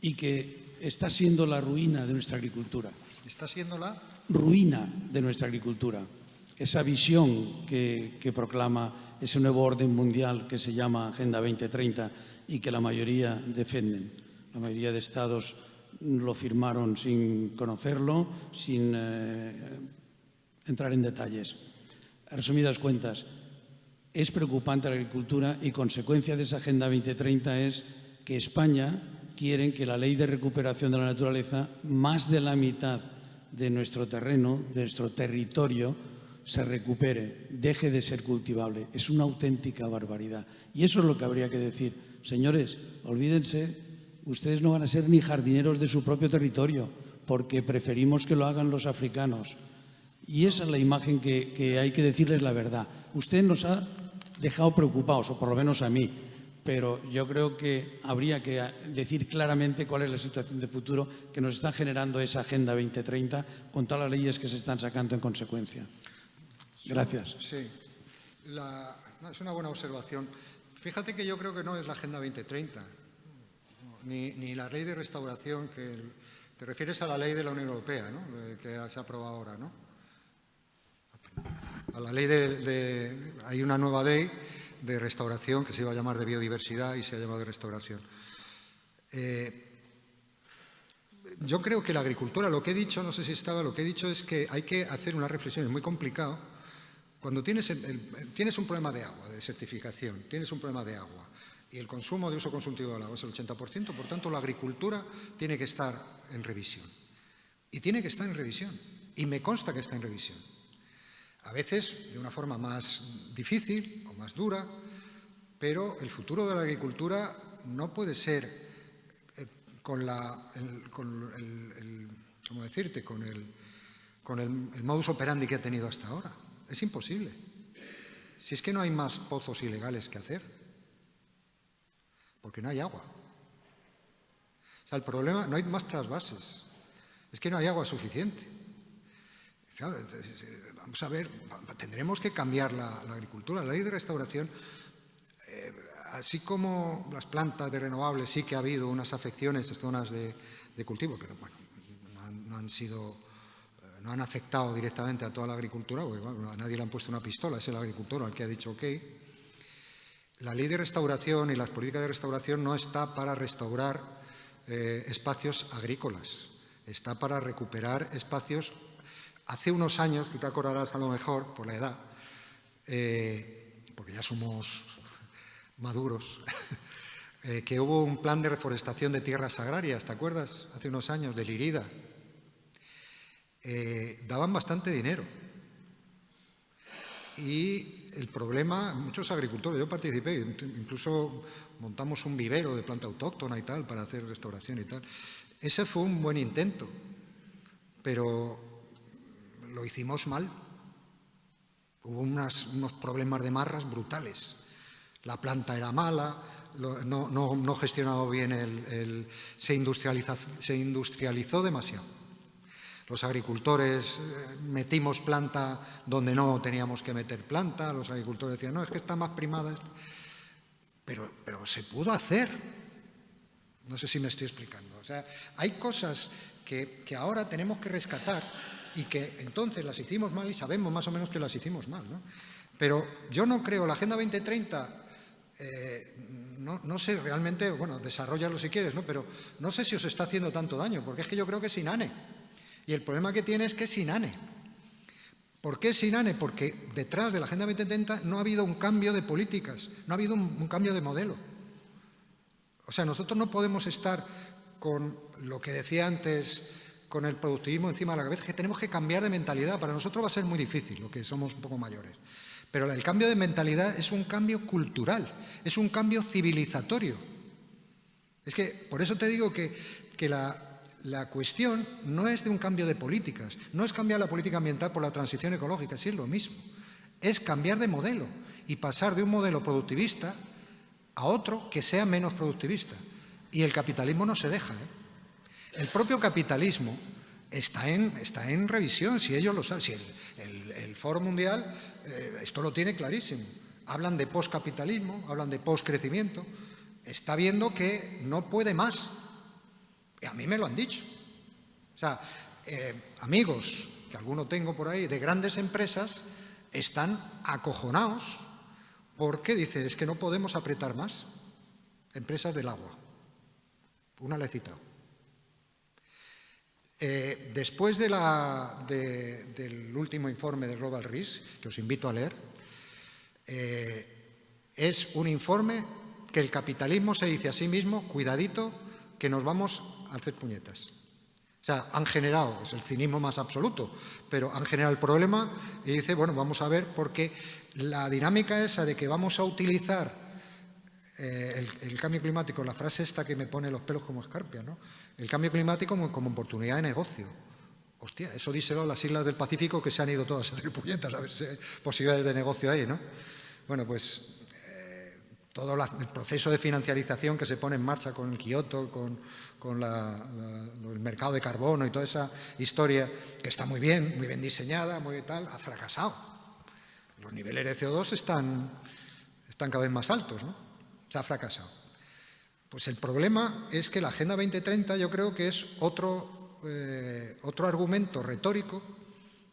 y que está siendo la ruina de nuestra agricultura. ¿Está siendo la? Ruina de nuestra agricultura. Esa visión que proclama ese nuevo orden mundial que se llama Agenda 2030 y que la mayoría defienden. La mayoría de estados lo firmaron sin conocerlo, sin entrar en detalles. En resumidas cuentas, es preocupante la agricultura y consecuencia de esa Agenda 2030 es que España quiere que la ley de recuperación de la naturaleza, más de la mitad de nuestro terreno, de nuestro territorio, se recupere, deje de ser cultivable. Es una auténtica barbaridad. Y eso es lo que habría que decir. Señores, olvídense, ustedes no van a ser ni jardineros de su propio territorio, porque preferimos que lo hagan los africanos. Y esa es la imagen que hay que decirles la verdad. Usted nos ha dejado preocupados, o por lo menos a mí, pero yo creo que habría que decir claramente cuál es la situación de futuro que nos está generando esa Agenda 2030 con todas las leyes que se están sacando en consecuencia. Gracias. Sí. No, es una buena observación. Fíjate que yo creo que no es la Agenda 2030, ni la ley de restauración, que te refieres a la ley de la Unión Europea, ¿no? Que se ha aprobado ahora, ¿no? A la ley hay una nueva ley de restauración que se iba a llamar de biodiversidad y se ha llamado de restauración. Yo creo que la agricultura, lo que he dicho, no sé si estaba, lo que he dicho es que hay que hacer una reflexión, es muy complicado. Cuando tienes un problema de agua, de desertificación, tienes un problema de agua y el consumo de uso consultivo del agua es el 80%, por tanto la agricultura tiene que estar en revisión. Y tiene que estar en revisión. Y me consta que está en revisión. A veces de una forma más difícil o más dura, pero el futuro de la agricultura no puede ser con el modus operandi que ha tenido hasta ahora. Es imposible. Si es que no hay más pozos ilegales que hacer, porque no hay agua. O sea, el problema, no hay más trasvases, es que no hay agua suficiente. Vamos a ver, tendremos que cambiar la agricultura. La ley de restauración, así como las plantas de renovables, sí que ha habido unas afecciones en zonas de cultivo, que bueno, no han afectado directamente a toda la agricultura, porque bueno, a nadie le han puesto una pistola, es el agricultor al que ha dicho ok. La ley de restauración y las políticas de restauración no está para restaurar espacios agrícolas, está para recuperar espacios. Hace unos años, tú te acordarás a lo mejor, por la edad, porque ya somos maduros, que hubo un plan de reforestación de tierras agrarias, ¿te acuerdas? Hace unos años, de Lírida. Daban bastante dinero. Y el problema, muchos agricultores, yo participé, incluso montamos un vivero de planta autóctona y tal, para hacer restauración y tal. Ese fue un buen intento, pero lo hicimos mal. Hubo unos problemas de marras brutales. La planta era mala, no gestionaba bien, se industrializó demasiado. Los agricultores metimos planta donde no teníamos que meter planta, los agricultores decían, no, es que está más primada. Pero se pudo hacer. No sé si me estoy explicando. O sea, hay cosas que ahora tenemos que rescatar y que entonces las hicimos mal y sabemos más o menos que las hicimos mal, ¿no? Pero yo no creo, la Agenda 2030, no sé realmente, bueno, desarróllalo si quieres, ¿no? Pero no sé si os está haciendo tanto daño, porque es que yo creo que es inane. Y el problema que tiene es que es inane. ¿Por qué es inane? Porque detrás de la Agenda 2030 no ha habido un cambio de políticas, no ha habido un cambio de modelo. O sea, nosotros no podemos estar con lo que decía antes, con el productivismo encima de la cabeza, que tenemos que cambiar de mentalidad. Para nosotros va a ser muy difícil, lo que somos un poco mayores. Pero el cambio de mentalidad es un cambio cultural, es un cambio civilizatorio. Es que, por eso te digo que la cuestión no es de un cambio de políticas, no es cambiar la política ambiental por la transición ecológica, sí es lo mismo. Es cambiar de modelo y pasar de un modelo productivista a otro que sea menos productivista. Y el capitalismo no se deja, ¿eh? El propio capitalismo está en revisión, si ellos lo saben. Si el Foro Mundial esto lo tiene clarísimo. Hablan de poscapitalismo, hablan de poscrecimiento. Está viendo que no puede más. Y a mí me lo han dicho. O sea, amigos, que alguno tengo por ahí, de grandes empresas, están acojonados porque dicen, es que no podemos apretar más. Empresas del agua. Una la he citado. Después del último informe de Global Risk, que os invito a leer, es un informe que el capitalismo se dice a sí mismo, cuidadito, que nos vamos a hacer puñetas. O sea, han generado, es el cinismo más absoluto, pero han generado el problema y dice, bueno, vamos a ver, porque la dinámica esa de que vamos a utilizar el cambio climático, la frase esta que me pone los pelos como escarpia, ¿no? El cambio climático como oportunidad de negocio. Hostia, eso díselo a las islas del Pacífico que se han ido todas a hacer puñetas, a ver si hay posibilidades de negocio ahí, ¿no? Bueno, pues todo el proceso de financiarización que se pone en marcha con el Kioto, con el mercado de carbono y toda esa historia, que está muy bien diseñada, muy tal, ha fracasado. Los niveles de CO2 están cada vez más altos, ¿no? Se ha fracasado. Pues el problema es que la Agenda 2030 yo creo que es otro argumento retórico,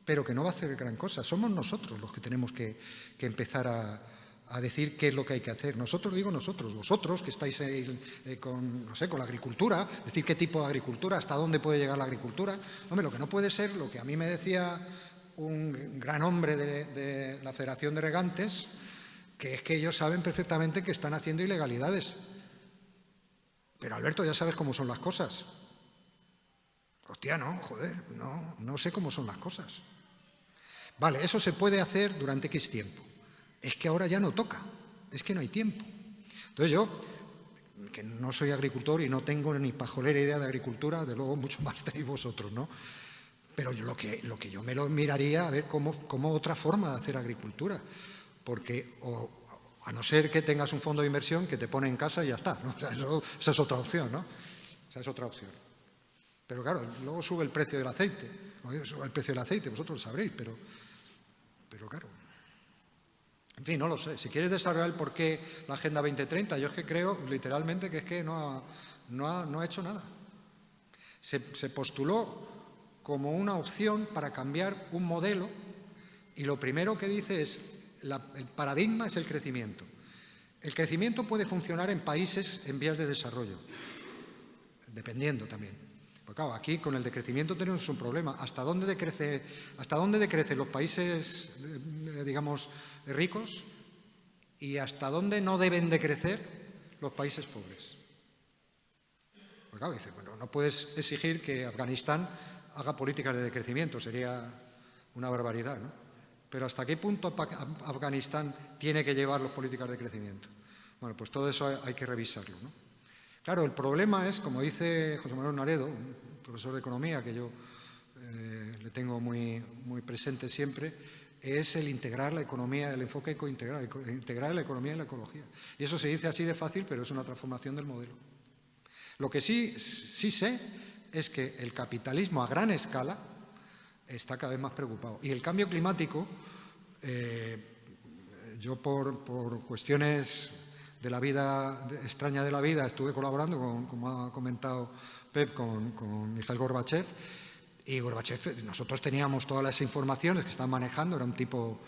pero que no va a hacer gran cosa. Somos nosotros los que tenemos que empezar a decir qué es lo que hay que hacer. Nosotros, digo nosotros, vosotros que estáis con la agricultura, decir qué tipo de agricultura, hasta dónde puede llegar la agricultura. Hombre, lo que no puede ser, lo que a mí me decía un gran hombre de la Federación de Regantes, que es que ellos saben perfectamente que están haciendo ilegalidades. Pero Alberto, ya sabes cómo son las cosas. Hostia, no, joder, no sé cómo son las cosas. Vale, eso se puede hacer durante X tiempo. Es que ahora ya no toca, es que no hay tiempo. Entonces yo, que no soy agricultor y no tengo ni pajolera idea de agricultura, de luego mucho más tenéis vosotros, ¿no? Pero yo lo que yo me lo miraría a ver cómo otra forma de hacer agricultura. Porque a no ser que tengas un fondo de inversión que te pone en casa y ya está, ¿no? O sea, esa es otra opción, ¿no? Esa es otra opción. Pero claro, luego sube el precio del aceite. Sube el precio del aceite, vosotros lo sabréis, pero claro. En fin, no lo sé. Si quieres desarrollar el porqué la Agenda 2030, yo es que creo literalmente que es que no ha hecho nada. Se postuló como una opción para cambiar un modelo y lo primero que dice es el paradigma es el crecimiento. El crecimiento puede funcionar en países en vías de desarrollo, dependiendo también. Porque claro, aquí con el decrecimiento tenemos un problema. ¿Hasta dónde decrecen los países, digamos, ricos y hasta dónde no deben de crecer los países pobres? Porque claro, dice, bueno, no puedes exigir que Afganistán haga políticas de decrecimiento, sería una barbaridad, ¿no? Pero ¿hasta qué punto Afganistán tiene que llevar las políticas de crecimiento? Bueno, pues todo eso hay que revisarlo, ¿no? Claro, el problema es, como dice José Manuel Naredo, un profesor de economía que yo le tengo muy presente siempre, es el integrar la economía, el enfoque integrar la economía y la ecología. Y eso se dice así de fácil, pero es una transformación del modelo. Lo que sí sé es que el capitalismo a gran escala está cada vez más preocupado. Y el cambio climático, yo por cuestiones de la vida, extraña de la vida, estuve colaborando, como ha comentado Pep, con Mikhail Gorbachev, y Gorbachev, nosotros teníamos todas las informaciones que estaban manejando, era un tipo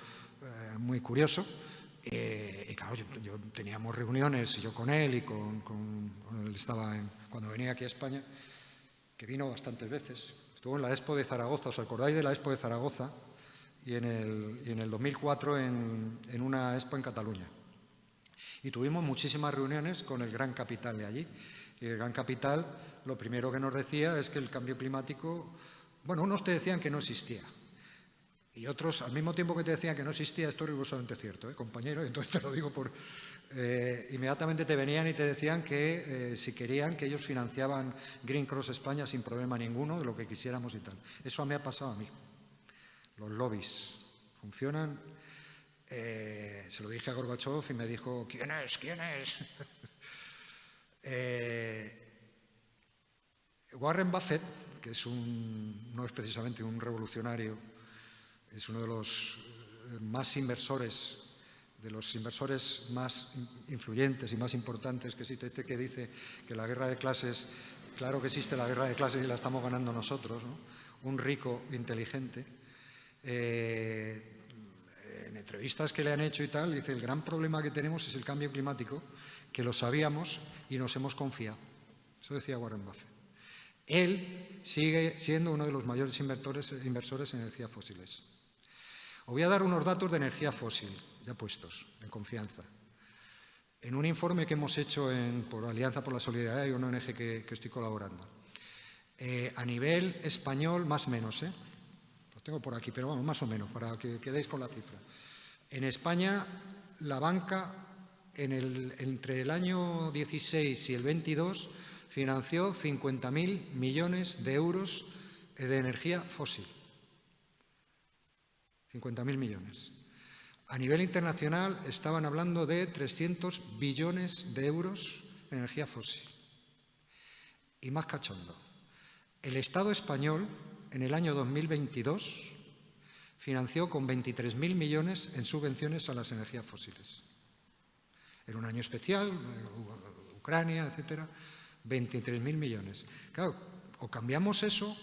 muy curioso, y claro, yo teníamos reuniones, yo con él y con él estaba cuando venía aquí a España, que vino bastantes veces, estuvo en la Expo de Zaragoza, ¿os acordáis de la Expo de Zaragoza? Y en el 2004 en una Expo en Cataluña. Y tuvimos muchísimas reuniones con el gran capital de allí. Y el gran capital, lo primero que nos decía es que el cambio climático, bueno, unos te decían que no existía. Y otros, al mismo tiempo que te decían que no existía, esto es rigurosamente cierto, compañero, entonces te lo digo inmediatamente te venían y te decían que si querían, que ellos financiaban Green Cross España sin problema ninguno, de lo que quisiéramos y tal. Eso me ha pasado a mí. Los lobbies funcionan. Se lo dije a Gorbachev y me dijo, ¿quién es? ¿Quién es? Warren Buffett, que no es precisamente un revolucionario, es uno de los más inversores, de los inversores más influyentes y más importantes que existe, este que dice que la guerra de clases, claro que existe la guerra de clases y la estamos ganando nosotros, ¿no? Un rico inteligente. En entrevistas que le han hecho y tal, dice, el gran problema que tenemos es el cambio climático, que lo sabíamos y nos hemos confiado. Eso decía Warren Buffett. Él sigue siendo uno de los mayores inversores en energías fósiles. Os voy a dar unos datos de energía fósil, ya puestos, en confianza. En un informe que hemos hecho por Alianza por la Solidaridad y una ONG que estoy colaborando. A nivel español, más o menos, los tengo por aquí, pero vamos, más o menos, para que quedéis con la cifra. En España, la banca, entre el año 16 y el 22, financió 50.000 millones de euros de energía fósil. 50.000 millones. A nivel internacional estaban hablando de 300 billones de euros en energía fósil. Y más cachondo, el Estado español en el año 2022 financió con 23.000 millones en subvenciones a las energías fósiles. Era un año especial, Ucrania, etcétera, 23.000 millones. Claro, o cambiamos eso,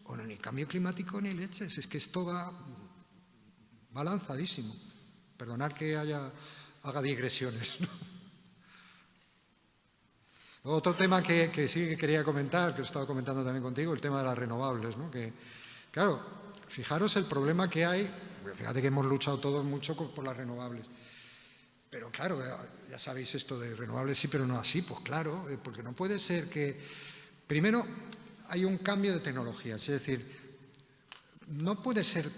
o no, ni cambio climático ni leches, es que esto va lanzadísimo. Perdonad que haga digresiones, ¿no? Otro tema que sí que quería comentar, que he estado comentando también contigo, el tema de las renovables, ¿no? Que, claro, fijaros el problema que hay, fíjate que hemos luchado todos mucho por las renovables, pero claro, ya sabéis esto de renovables sí, pero no así, pues claro, porque no puede ser que, primero, hay un cambio de tecnologías, es decir, no puede ser,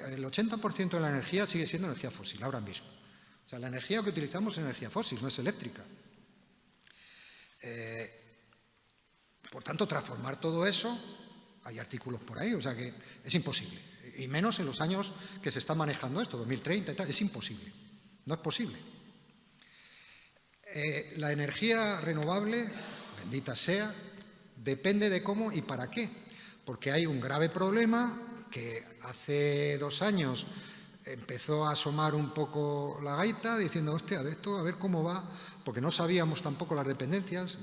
el 80% de la energía sigue siendo energía fósil ahora mismo. O sea, la energía que utilizamos es energía fósil, no es eléctrica. Por tanto, transformar todo eso, hay artículos por ahí, o sea que es imposible. Y menos en los años que se está manejando esto, 2030 y tal, es imposible. No es posible. La energía renovable, bendita sea, depende de cómo y para qué. Porque hay un grave problema que hace 2 años empezó a asomar un poco la gaita diciendo, hostia, esto a ver cómo va, porque no sabíamos tampoco las dependencias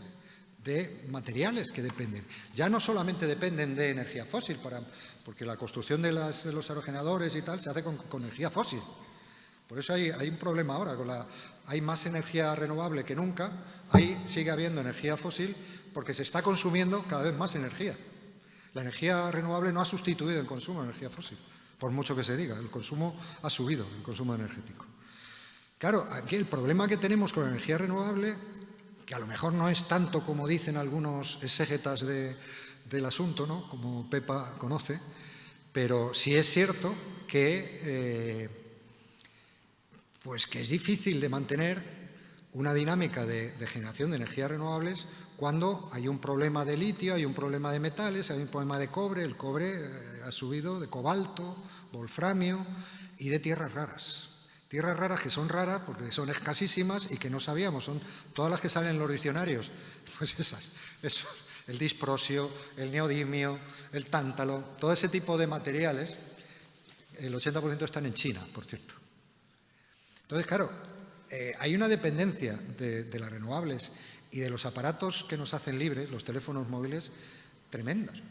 de materiales que dependen. Ya no solamente dependen de energía fósil, porque la construcción de los aerogeneradores y tal se hace con energía fósil. Por eso hay un problema ahora, hay más energía renovable que nunca, sigue habiendo energía fósil porque se está consumiendo cada vez más energía. La energía renovable no ha sustituido el consumo de energía fósil, por mucho que se diga, el consumo ha subido, el consumo energético. Claro, aquí el problema que tenemos con la energía renovable, que a lo mejor no es tanto como dicen algunos exégetas del asunto, ¿no? Como Pepa conoce, pero sí es cierto que es difícil de mantener una dinámica de generación de energías renovables cuando hay un problema de litio, hay un problema de metales, hay un problema de cobre, el cobre ha subido, de cobalto, wolframio y de tierras raras. Tierras raras que son raras porque son escasísimas y que no sabíamos, son todas las que salen en los diccionarios, pues esas, el disprosio, el neodimio, el tántalo, todo ese tipo de materiales, el 80% están en China, por cierto. Entonces, claro, hay una dependencia de las renovables y de los aparatos que nos hacen libres, los teléfonos móviles, tremendas.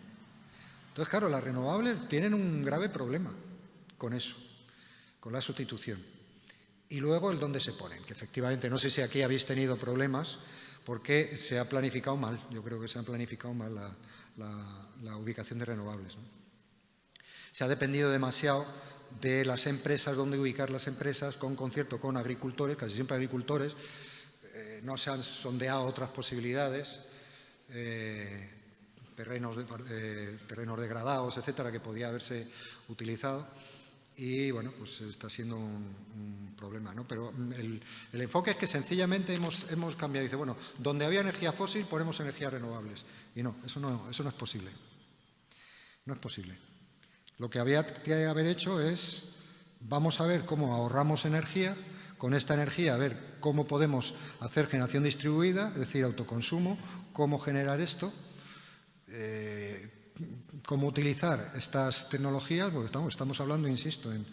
Entonces, claro, las renovables tienen un grave problema con eso, con la sustitución. Y luego el dónde se ponen, que efectivamente, no sé si aquí habéis tenido problemas porque se ha planificado mal, yo creo que se ha planificado mal la ubicación de renovables, ¿no? Se ha dependido demasiado de las empresas, dónde ubicar las empresas, con concierto con agricultores, casi siempre agricultores, no se han sondeado otras posibilidades, terrenos degradados, etcétera, que podía haberse utilizado y, bueno, pues está siendo un problema, ¿no? Pero el enfoque es que sencillamente hemos cambiado. Dice, bueno, donde había energía fósil ponemos energías renovables. Y no, eso no es posible. No es posible. Lo que había que haber hecho es, vamos a ver cómo ahorramos energía, con esta energía a ver cómo podemos hacer generación distribuida, es decir, autoconsumo, cómo generar esto, cómo utilizar estas tecnologías, porque estamos hablando, insisto, en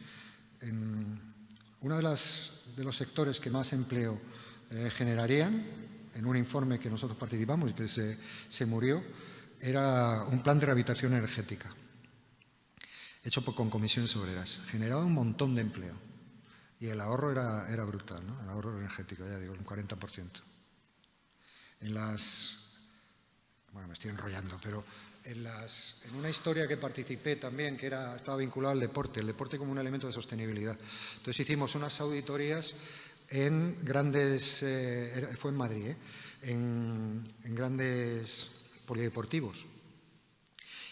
uno de los sectores que más empleo generarían, en un informe que nosotros participamos y que se murió, era un plan de rehabilitación energética, hecho con comisiones obreras. Generaba un montón de empleo y el ahorro era brutal, ¿no? El ahorro energético, ya digo, un 40%. Bueno, me estoy enrollando, pero en una historia que participé también, que estaba vinculado al deporte, el deporte como un elemento de sostenibilidad. Entonces hicimos unas auditorías en grandes, fue en Madrid, en grandes polideportivos.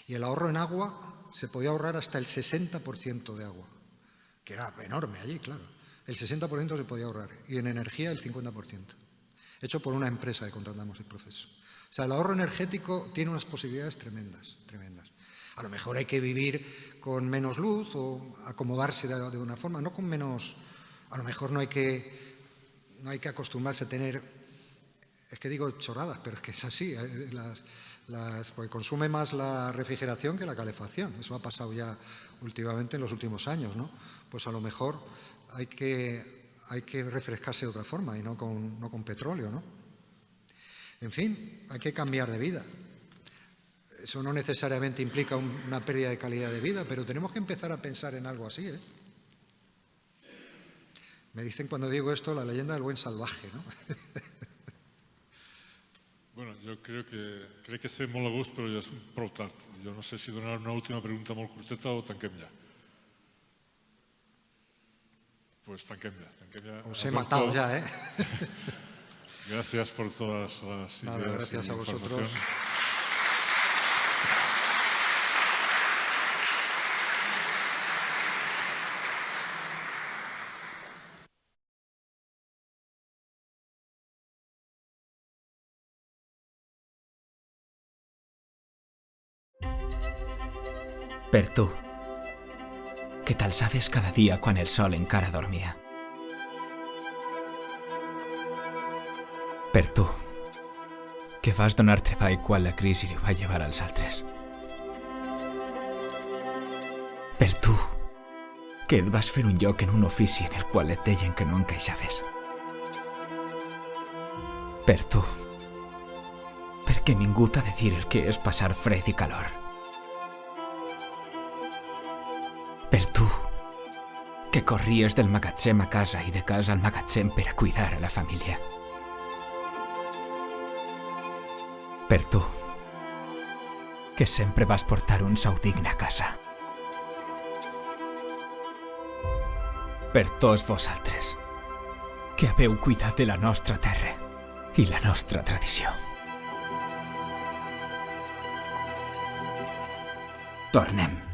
Y el ahorro en agua se podía ahorrar hasta el 60% de agua, que era enorme allí, claro. El 60% se podía ahorrar y en energía el 50%, hecho por una empresa que contratamos el proceso. O sea, el ahorro energético tiene unas posibilidades tremendas, tremendas. A lo mejor hay que vivir con menos luz o acomodarse de una forma, no con menos. A lo mejor no hay que acostumbrarse a tener, es que digo chorradas, pero es que es así, porque consume más la refrigeración que la calefacción. Eso ha pasado ya últimamente en los últimos años, ¿no? Pues a lo mejor hay que hay que refrescarse de otra forma y no con petróleo, ¿no? En fin, hay que cambiar de vida. Eso no necesariamente implica una pérdida de calidad de vida, pero tenemos que empezar a pensar en algo así, ¿eh? Me dicen cuando digo esto la leyenda del buen salvaje, ¿no? Bueno, jo crec que estem molt a gust, però ja és prou tard. Jo no sé si donar una última pregunta molt curteta o tanquem ja. Pues tanquem ja. Os he matado ya, ¿eh? Gracias por todas las Nada, ideas gracias y a vosotros. información. Per tu, que t'alçaves cada dia quan el sol encara dormia. Per tu, que vas donar treball quan la crisi li va llevar als altres. Per tu, que et vas fer un lloc en un ofici en el qual et deien que no encaixaves. Per tu, perquè ningú t'ha de dir el que és passar fred i calor. Per tu, que corries del magatzem a casa i de casa al magatzem per a cuidar a la família. Per tu, que sempre vas portar un sou digne a casa. Per tots vosaltres, que haveu cuidat de la nostra terra i la nostra tradició. Tornem.